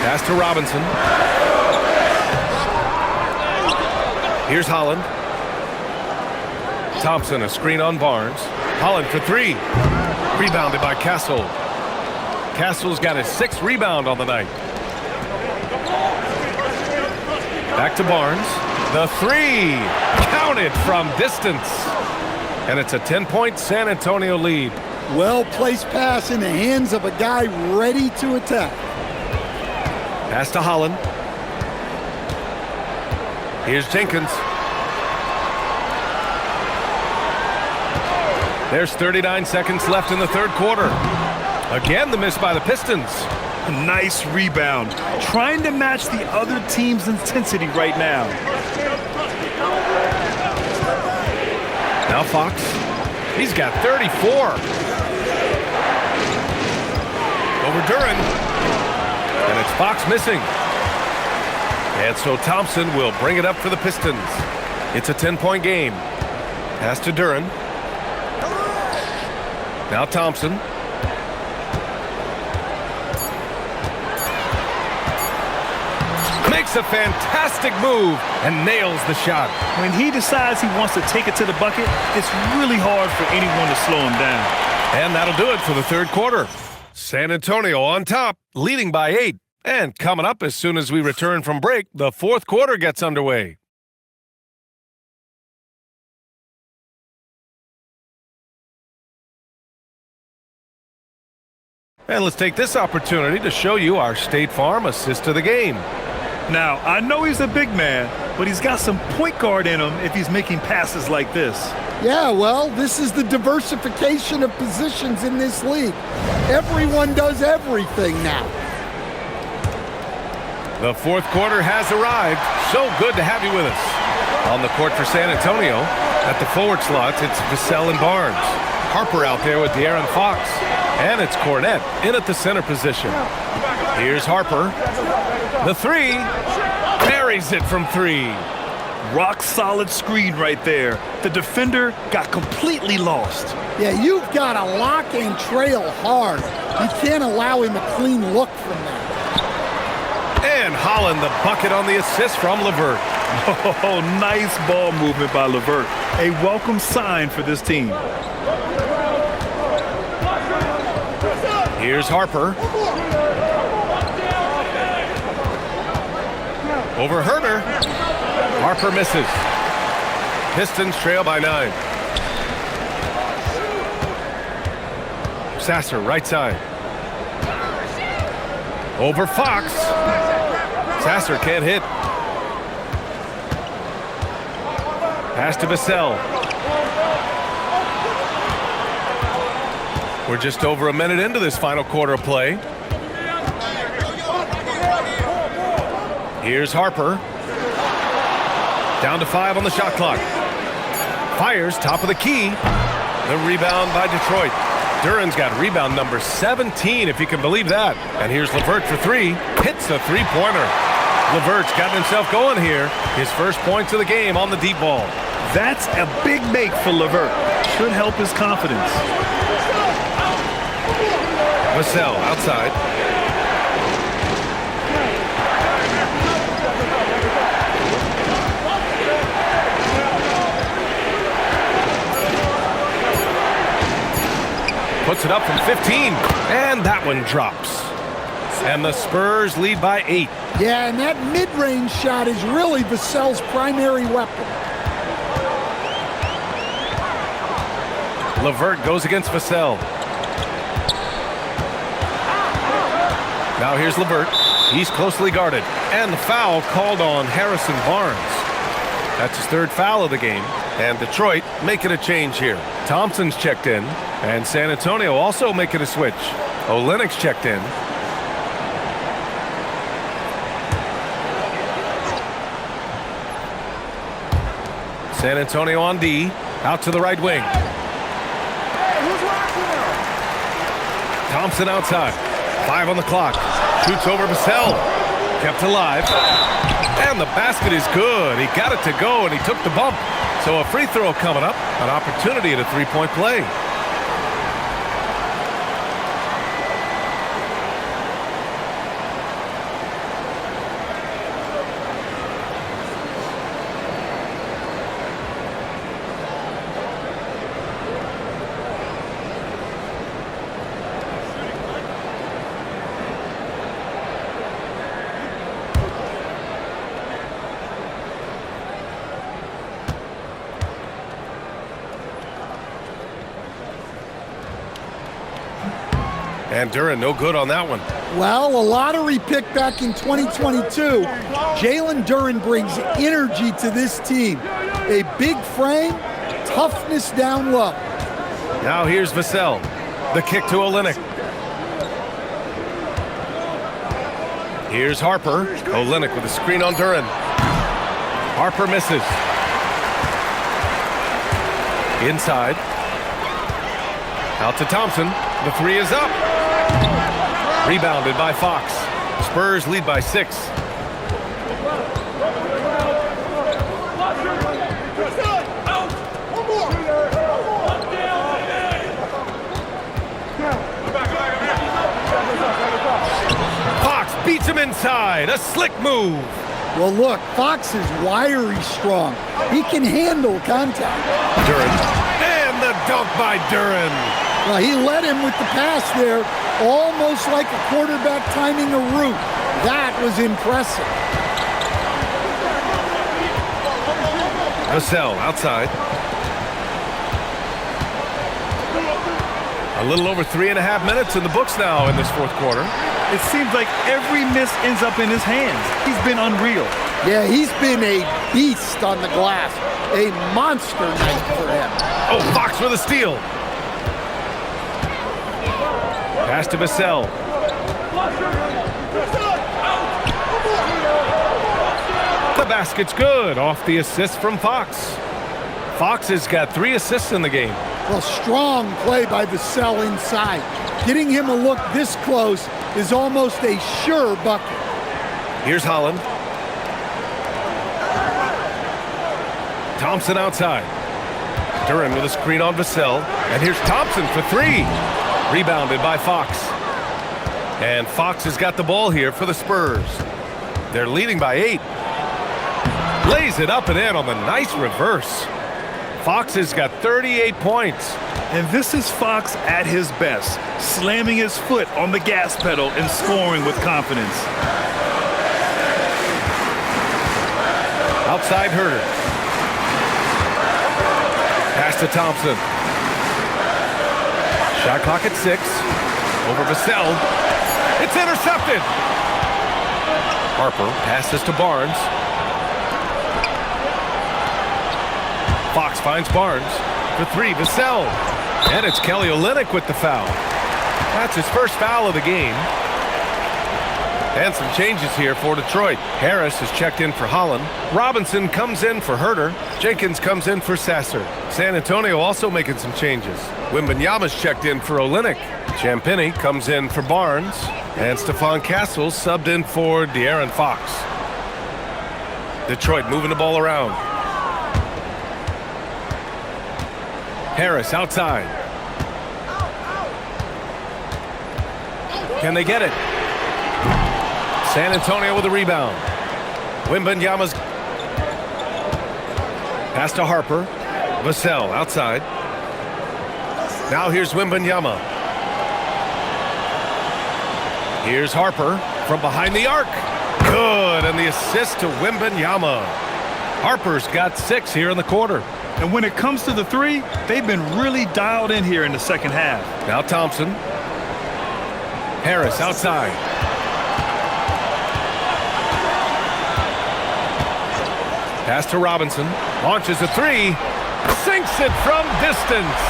A: Pass to Robinson. Here's Holland. Thompson, a screen on Barnes. Holland for 3. Rebounded by Castle. Castle's got his 6th rebound on the night. Back to Barnes. The 3. Counted from distance. And it's a 10-point San Antonio lead.
B: Well-placed pass in the hands of a guy ready to attack.
A: Pass to Holland. Here's Jenkins. There's 39 seconds left in the third quarter. Again, the miss by the Pistons.
C: Nice rebound. Trying to match the other team's intensity right now.
A: Now Fox. He's got 34. Over Duren. And it's Fox missing. And so Thompson will bring it up for the Pistons. It's a 10-point game. Pass to Duren. Now Thompson. Makes a fantastic move and nails the shot.
C: When he decides he wants to take it to the bucket, it's really hard for anyone to slow him down.
A: And that'll do it for the third quarter. San Antonio on top, leading by 8. And coming up as soon as we return from break, the fourth quarter gets underway. And let's take this opportunity to show you our State Farm assist to the game.
C: Now, I know he's a big man, but he's got some point guard in him if he's making passes like this.
B: Yeah, well, this is the diversification of positions in this league. Everyone does everything now.
A: The fourth quarter has arrived. So good to have you with us. On the court for San Antonio, at the forward slots, it's Vassell and Barnes. Harper out there with De'Aaron Fox. And it's Cornette in at the center position. Here's Harper. The three. Buries it from 3.
C: Rock solid screen right there. The defender got completely lost.
B: Yeah, you've got to lock and trail hard. You can't allow him a clean look from that.
A: And Holland the bucket on the assist from LeVert.
C: Oh, nice ball movement by LeVert. A welcome sign for this team.
A: Here's Harper. Over Herter. Harper misses. Pistons trail by 9. Sasser, right side. Over Fox. Sasser can't hit. Pass to Vassell. We're just over a minute into this final quarter of play. Here's Harper. Down to 5 on the shot clock. Fires, top of the key. The rebound by Detroit. Duran's got rebound number 17, if you can believe that. And here's LeVert for 3. Hits a three-pointer. LeVert's gotten himself going here. His first points of the game on the deep ball.
C: That's a big make for LeVert. Should help his confidence.
A: Vassell outside. Puts it up from 15, and that one drops. And the Spurs lead by 8.
B: Yeah, and that mid-range shot is really Vassell's primary weapon.
A: LeVert goes against Vassell. Now here's LeVert. He's closely guarded. And the foul called on Harrison Barnes. That's his 3rd foul of the game. And Detroit making a change here. Thompson's checked in. And San Antonio also making a switch. Lynx checked in. San Antonio on D. Out to the right wing. Thompson outside. 5 on the clock. Shoots over Vassell. Kept alive. And the basket is good. He got it to go, and he took the bump. So a free throw coming up. An opportunity at a three-point play. And Duran, no good on that one.
B: Well, a lottery pick back in 2022. Jalen Duran brings energy to this team. A big frame, toughness down low.
A: Now here's Vassell. The kick to Olynyk. Here's Harper. Olynyk with a screen on Duran. Harper misses. Inside. Out to Thompson. The 3 is up. Rebounded by Fox. Spurs lead by 6. Fox beats him inside. A slick move.
B: Well, look, Fox is wiry strong. He can handle contact.
A: Duran. And the dunk by Duran.
B: Well, he led him with the pass there. almost like a quarterback timing a route. That was impressive.
A: Vassell outside. A little over 3.5 minutes in the books now in this fourth quarter.
C: It seems like every miss ends up in his hands. He's been unreal.
B: Yeah, he's been a beast on the glass. A monster night for him.
A: Oh, Fox with a steal. Pass to Vassell. The basket's good off the assist from Fox. Fox has got 3 assists in the game.
B: Well, strong play by Vassell inside. Getting him a look this close is almost a sure bucket.
A: Here's Holland. Thompson outside. Duran with a screen on Vassell. And here's Thompson for 3. Rebounded by Fox. And Fox has got the ball here for the Spurs. They're leading by 8. Lays it up and in on the nice reverse. Fox has got 38 points.
C: And this is Fox at his best, slamming his foot on the gas pedal and scoring with confidence.
A: Outside Herter. Pass to Thompson. Shot clock at 6. Over Vassell. It's intercepted. Harper passes to Barnes. Fox finds Barnes for 3. Vassell. And it's Kelly Olynyk with the foul. That's his first foul of the game. And some changes here for Detroit. Harris is checked in for Holland. Robinson comes in for Herter. Jenkins comes in for Sasser. San Antonio also making some changes. Wembanyama's checked in for Olynyk. Champagnie comes in for Barnes. And Stephon Castle subbed in for De'Aaron Fox. Detroit moving the ball around. Harris outside. Can they get it? San Antonio with a rebound. Wembanyama's pass to Harper. Vassell outside. Now here's Wembanyama. Here's Harper from behind the arc. Good, and the assist to Wembanyama. Harper's got 6 here in the quarter.
C: And when it comes to the 3, they've been really dialed in here in the second half.
A: Now Thompson. Harris outside. Pass to Robinson. Launches a 3. Sinks it from distance.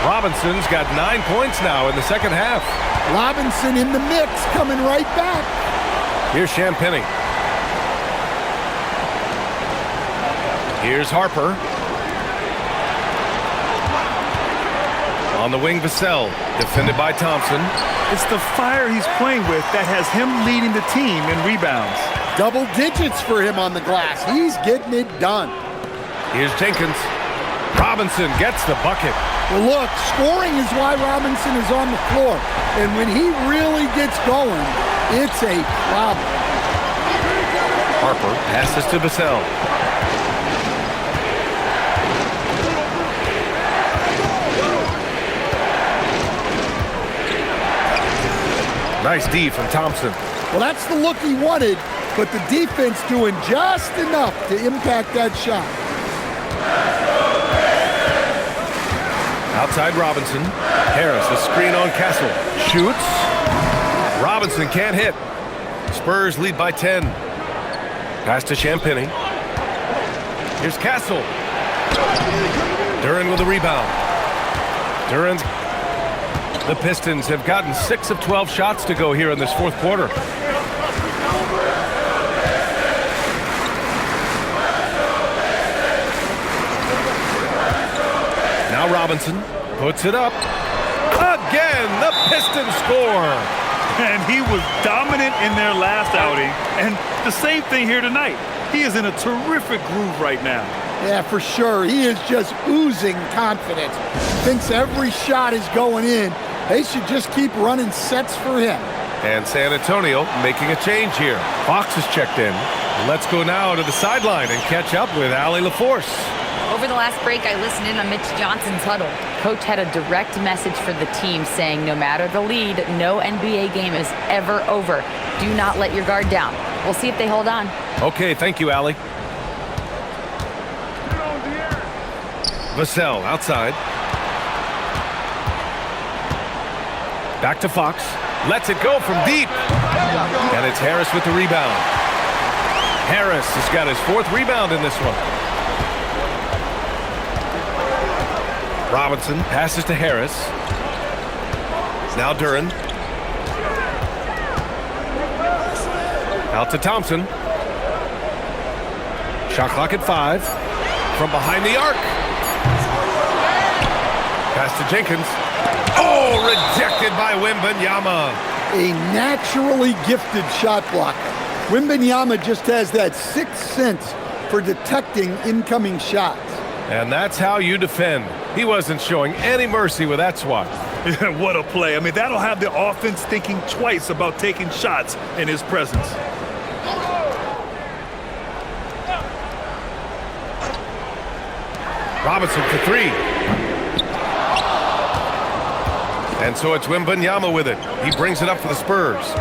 A: Robinson's got 9 points now in the second half.
B: Robinson in the mix, coming right back.
A: Here's Champagnie. Here's Harper. On the wing, Vassell, defended by Thompson.
C: It's the fire he's playing with that has him leading the team in rebounds.
B: Double digits for him on the glass. He's getting it done.
A: Here's Jenkins. Robinson gets the bucket.
B: Well, look, scoring is why Robinson is on the floor. And when he really gets going, it's a problem.
A: Harper passes to Vassell. Nice D from Thompson.
B: Well, that's the look he wanted, but the defense doing just enough to impact that shot.
A: Outside Robinson. Harris, a screen on Castle. Shoots. Robinson can't hit. Spurs lead by 10. Pass to Champagnie. Here's Castle. Duran with a rebound. Duran's. The Pistons have gotten 6 of 12 shots to go here in this fourth quarter. Now Robinson puts it up. Again, the Pistons score.
C: And he was dominant in their last outing. And the same thing here tonight. He is in a terrific groove right now.
B: Yeah, for sure. He is just oozing confidence. Thinks every shot is going in. They should just keep running sets for him.
A: And San Antonio making a change here. Fox is checked in. Let's go now to the sideline and catch up with Allie LaForce.
D: Over the last break, I listened in on Mitch Johnson's huddle. Coach had a direct message for the team saying no matter the lead, no NBA game is ever over. Do not let your guard down. We'll see if they hold on.
A: Okay, thank you, Allie. Vassell outside. Back to Fox. Lets it go from deep. And it's Harris with the rebound. Harris has got his 4th rebound in this one. Robinson passes to Harris. Now Duran. Out to Thompson. Shot clock at 5. From behind the arc. Pass to Jenkins. Oh, rejected by Wembanyama.
B: A naturally gifted shot blocker. Wembanyama just has that 6th sense for detecting incoming shots.
A: And that's how you defend. He wasn't showing any mercy with that swat.
C: What a play. I mean, that'll have the offense thinking twice about taking shots in his presence.
A: Robinson for 3. And so it's Wembanyama with it. He brings it up for the Spurs.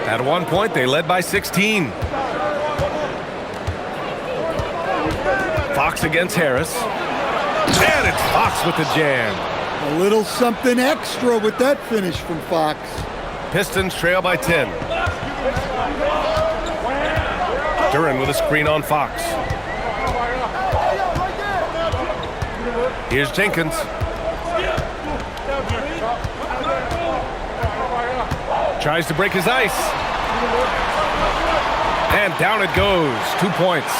A: At one point, they led by 16. Fox against Harris. And it's Fox with the jam.
B: A little something extra with that finish from Fox.
A: Pistons trail by 10. Duran with a screen on Fox. Here's Jenkins. Tries to break his ice. And down it goes. 2 points.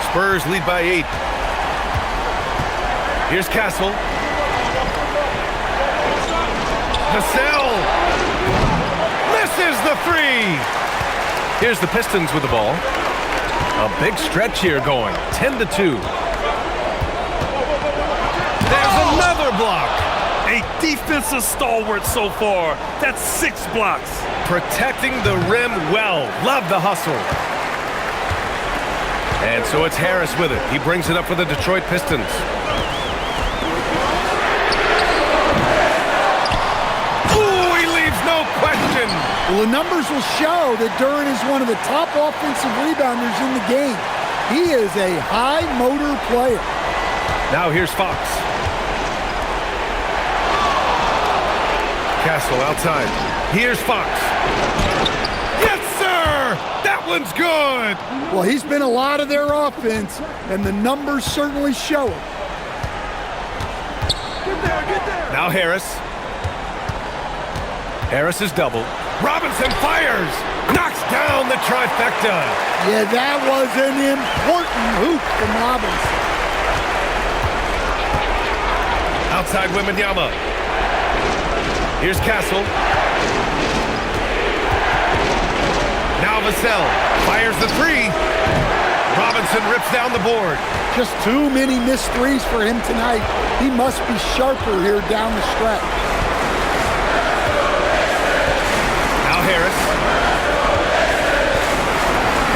A: Spurs lead by 8. Here's Castle. Vassell misses the 3. Here's the Pistons with the ball. A big stretch here going. 10-2. There's another block.
C: A defensive stalwart so far. That's 6 blocks.
A: Protecting the rim well. Love the hustle. And so it's Harris with it. He brings it up for the Detroit Pistons. Ooh, he leaves no question.
B: Well, the numbers will show that Duran is one of the top offensive rebounders in the game. He is a high motor player.
A: Now here's Fox. Castle outside. Here's Fox. Yes, sir! That one's good!
B: Well, he's been a lot of their offense, and the numbers certainly show it.
A: Now Harris. Harris is double. Robinson fires! Knocks down the trifecta!
B: Yeah, that was an important hoop from Robinson.
A: Outside Wembanyama. Here's Castle. Now Vassell fires the 3. Robinson rips down the board.
B: Just too many missed threes for him tonight. He must be sharper here down the stretch.
A: Now Harris.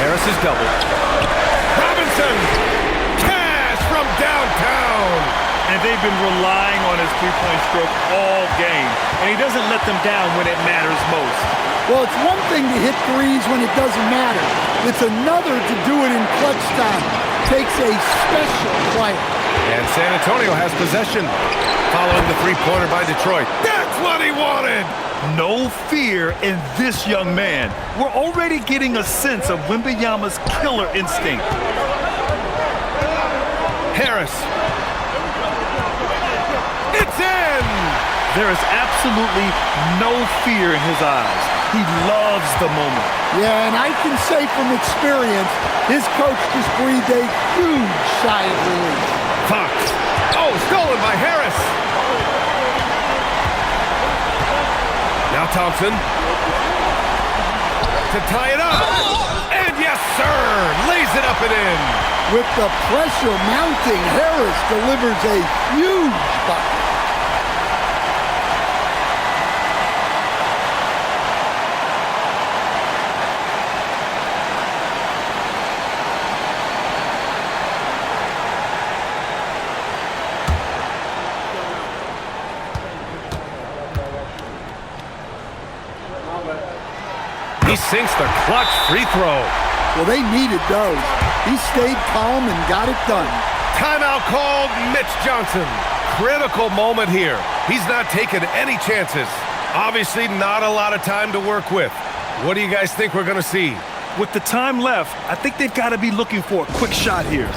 A: Harris is doubled. Robinson! Cash from downtown!
C: And they've been relying on his three-point stroke all game. And he doesn't let them down when it matters most.
B: Well, it's one thing to hit threes when it doesn't matter. It's another to do it in clutch time. Takes a special player.
A: And San Antonio has possession following the three-pointer by Detroit. That's what he wanted!
C: No fear in this young man. We're already getting a sense of Wembanyama's killer instinct.
A: Harris. It's in!
C: There is absolutely no fear in his eyes. He loves the moment.
B: Yeah, and I can say from experience, his coach just breathed a huge sigh of relief.
A: Fox. Oh, stolen by Harris. Now Thompson. To tie it up. And yes, sir! Lays it up and in.
B: With the pressure mounting, Harris delivers a huge bucket.
A: He sinks the clutch free throw.
B: Well, they needed those. He stayed calm and got it done.
A: Timeout called. Mitch Johnson. Critical moment here. He's not taking any chances. Obviously not a lot of time to work with. What do you guys think we're going to see?
C: With the time left, I think they've got to be looking for a quick shot here.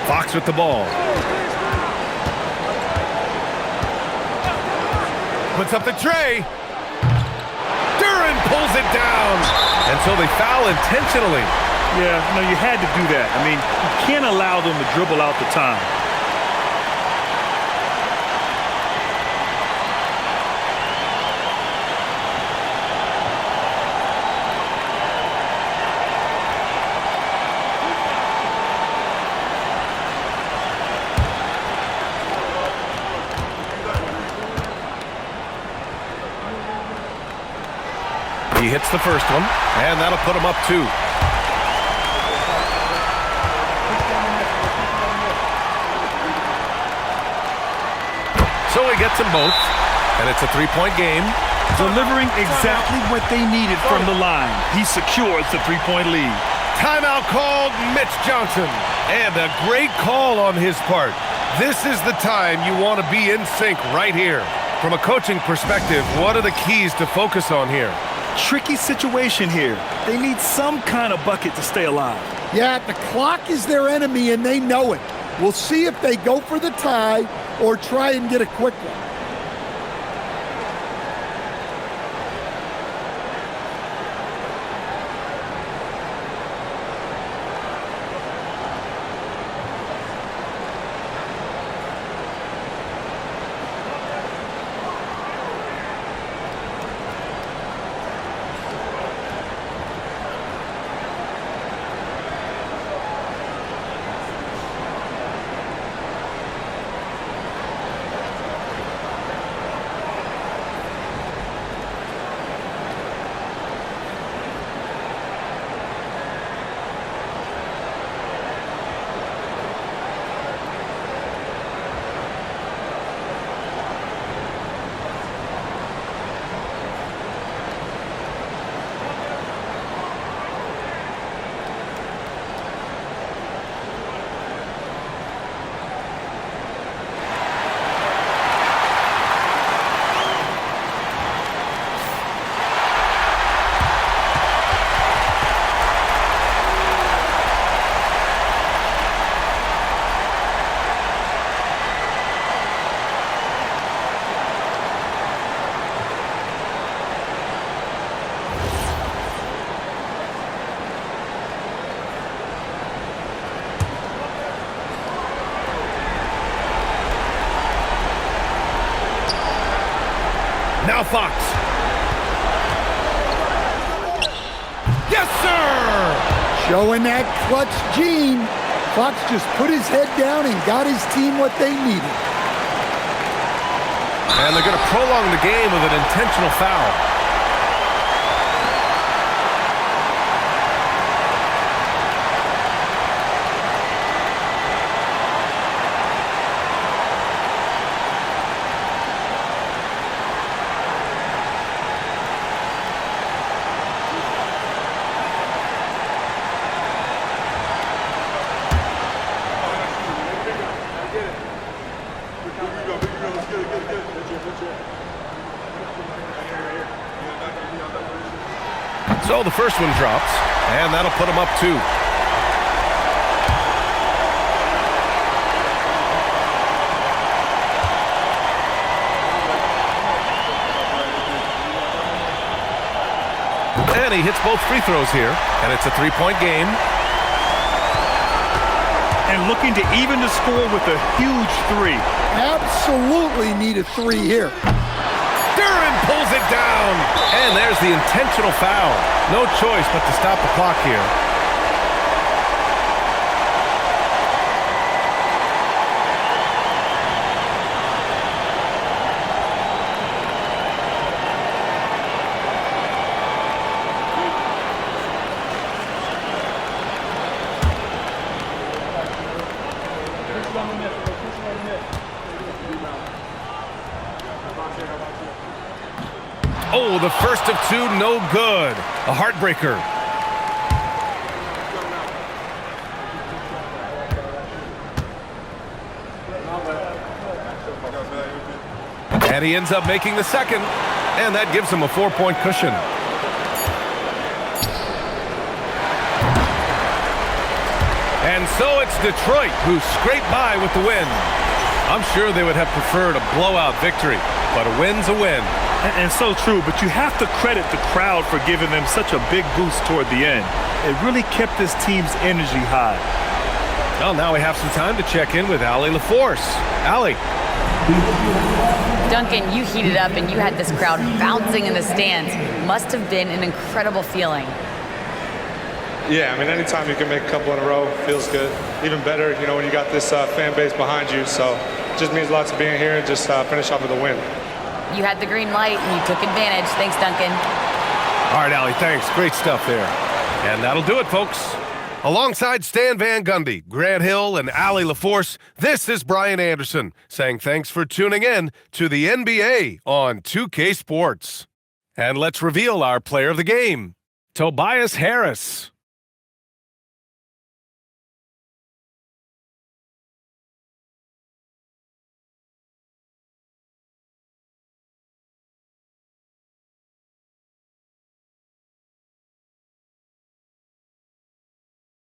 A: Fox with the ball. Puts up the tray. Duran pulls it down. And so they foul intentionally.
C: Yeah, no, you had to do that. I mean, you can't allow them to dribble out the time.
A: He hits the first one, and that'll put him up 2. So he gets them both, and it's a 3-point game.
C: Delivering exactly what they needed from the line. He secures the 3-point lead.
A: Timeout called. Mitch Johnson. And a great call on his part. This is the time you want to be in sync right here. From a coaching perspective, what are the keys to focus on here?
C: Tricky situation here. They need some kind of bucket to stay alive.
B: Yeah, the clock is their enemy, and they know it. We'll see if they go for the tie or try and get a quick one.
A: Now Fox. Yes, sir!
B: Showing that clutch gene. Fox just put his head down and got his team what they needed.
A: And they're going to prolong the game with an intentional foul. So the first one drops, and that'll put them up 2. And he hits both free throws here, and it's a 3-point game.
C: And looking to even the score with a huge 3.
B: Absolutely need a 3 here.
A: Duran pulls it down, and there's the intentional foul. No choice but to stop the clock here. Oh, the first of 2, no good. A heartbreaker. And he ends up making the second, and that gives him a 4-point cushion. And so it's Detroit who scraped by with the win. I'm sure they would have preferred a blowout victory, but a win's a win.
C: And so true, but you have to credit the crowd for giving them such a big boost toward the end. It really kept this team's energy high.
A: Well, now we have some time to check in with Allie LaForce. Allie.
D: Duncan, you heated up and you had this crowd bouncing in the stands. Must have been an incredible feeling.
J: Yeah, I mean, anytime you can make a couple in a row feels good. Even better, you know, when you got this fan base behind you. So it just means lots of being here and just finish off with a win.
D: You had the green light and you took advantage. Thanks, Duncan.
A: All right, Allie, thanks. Great stuff there. And that'll do it, folks. Alongside Stan Van Gundy, Grant Hill, and Allie LaForce, this is Brian Anderson saying thanks for tuning in to the NBA on 2K Sports. And let's reveal our player of the game, Tobias Harris.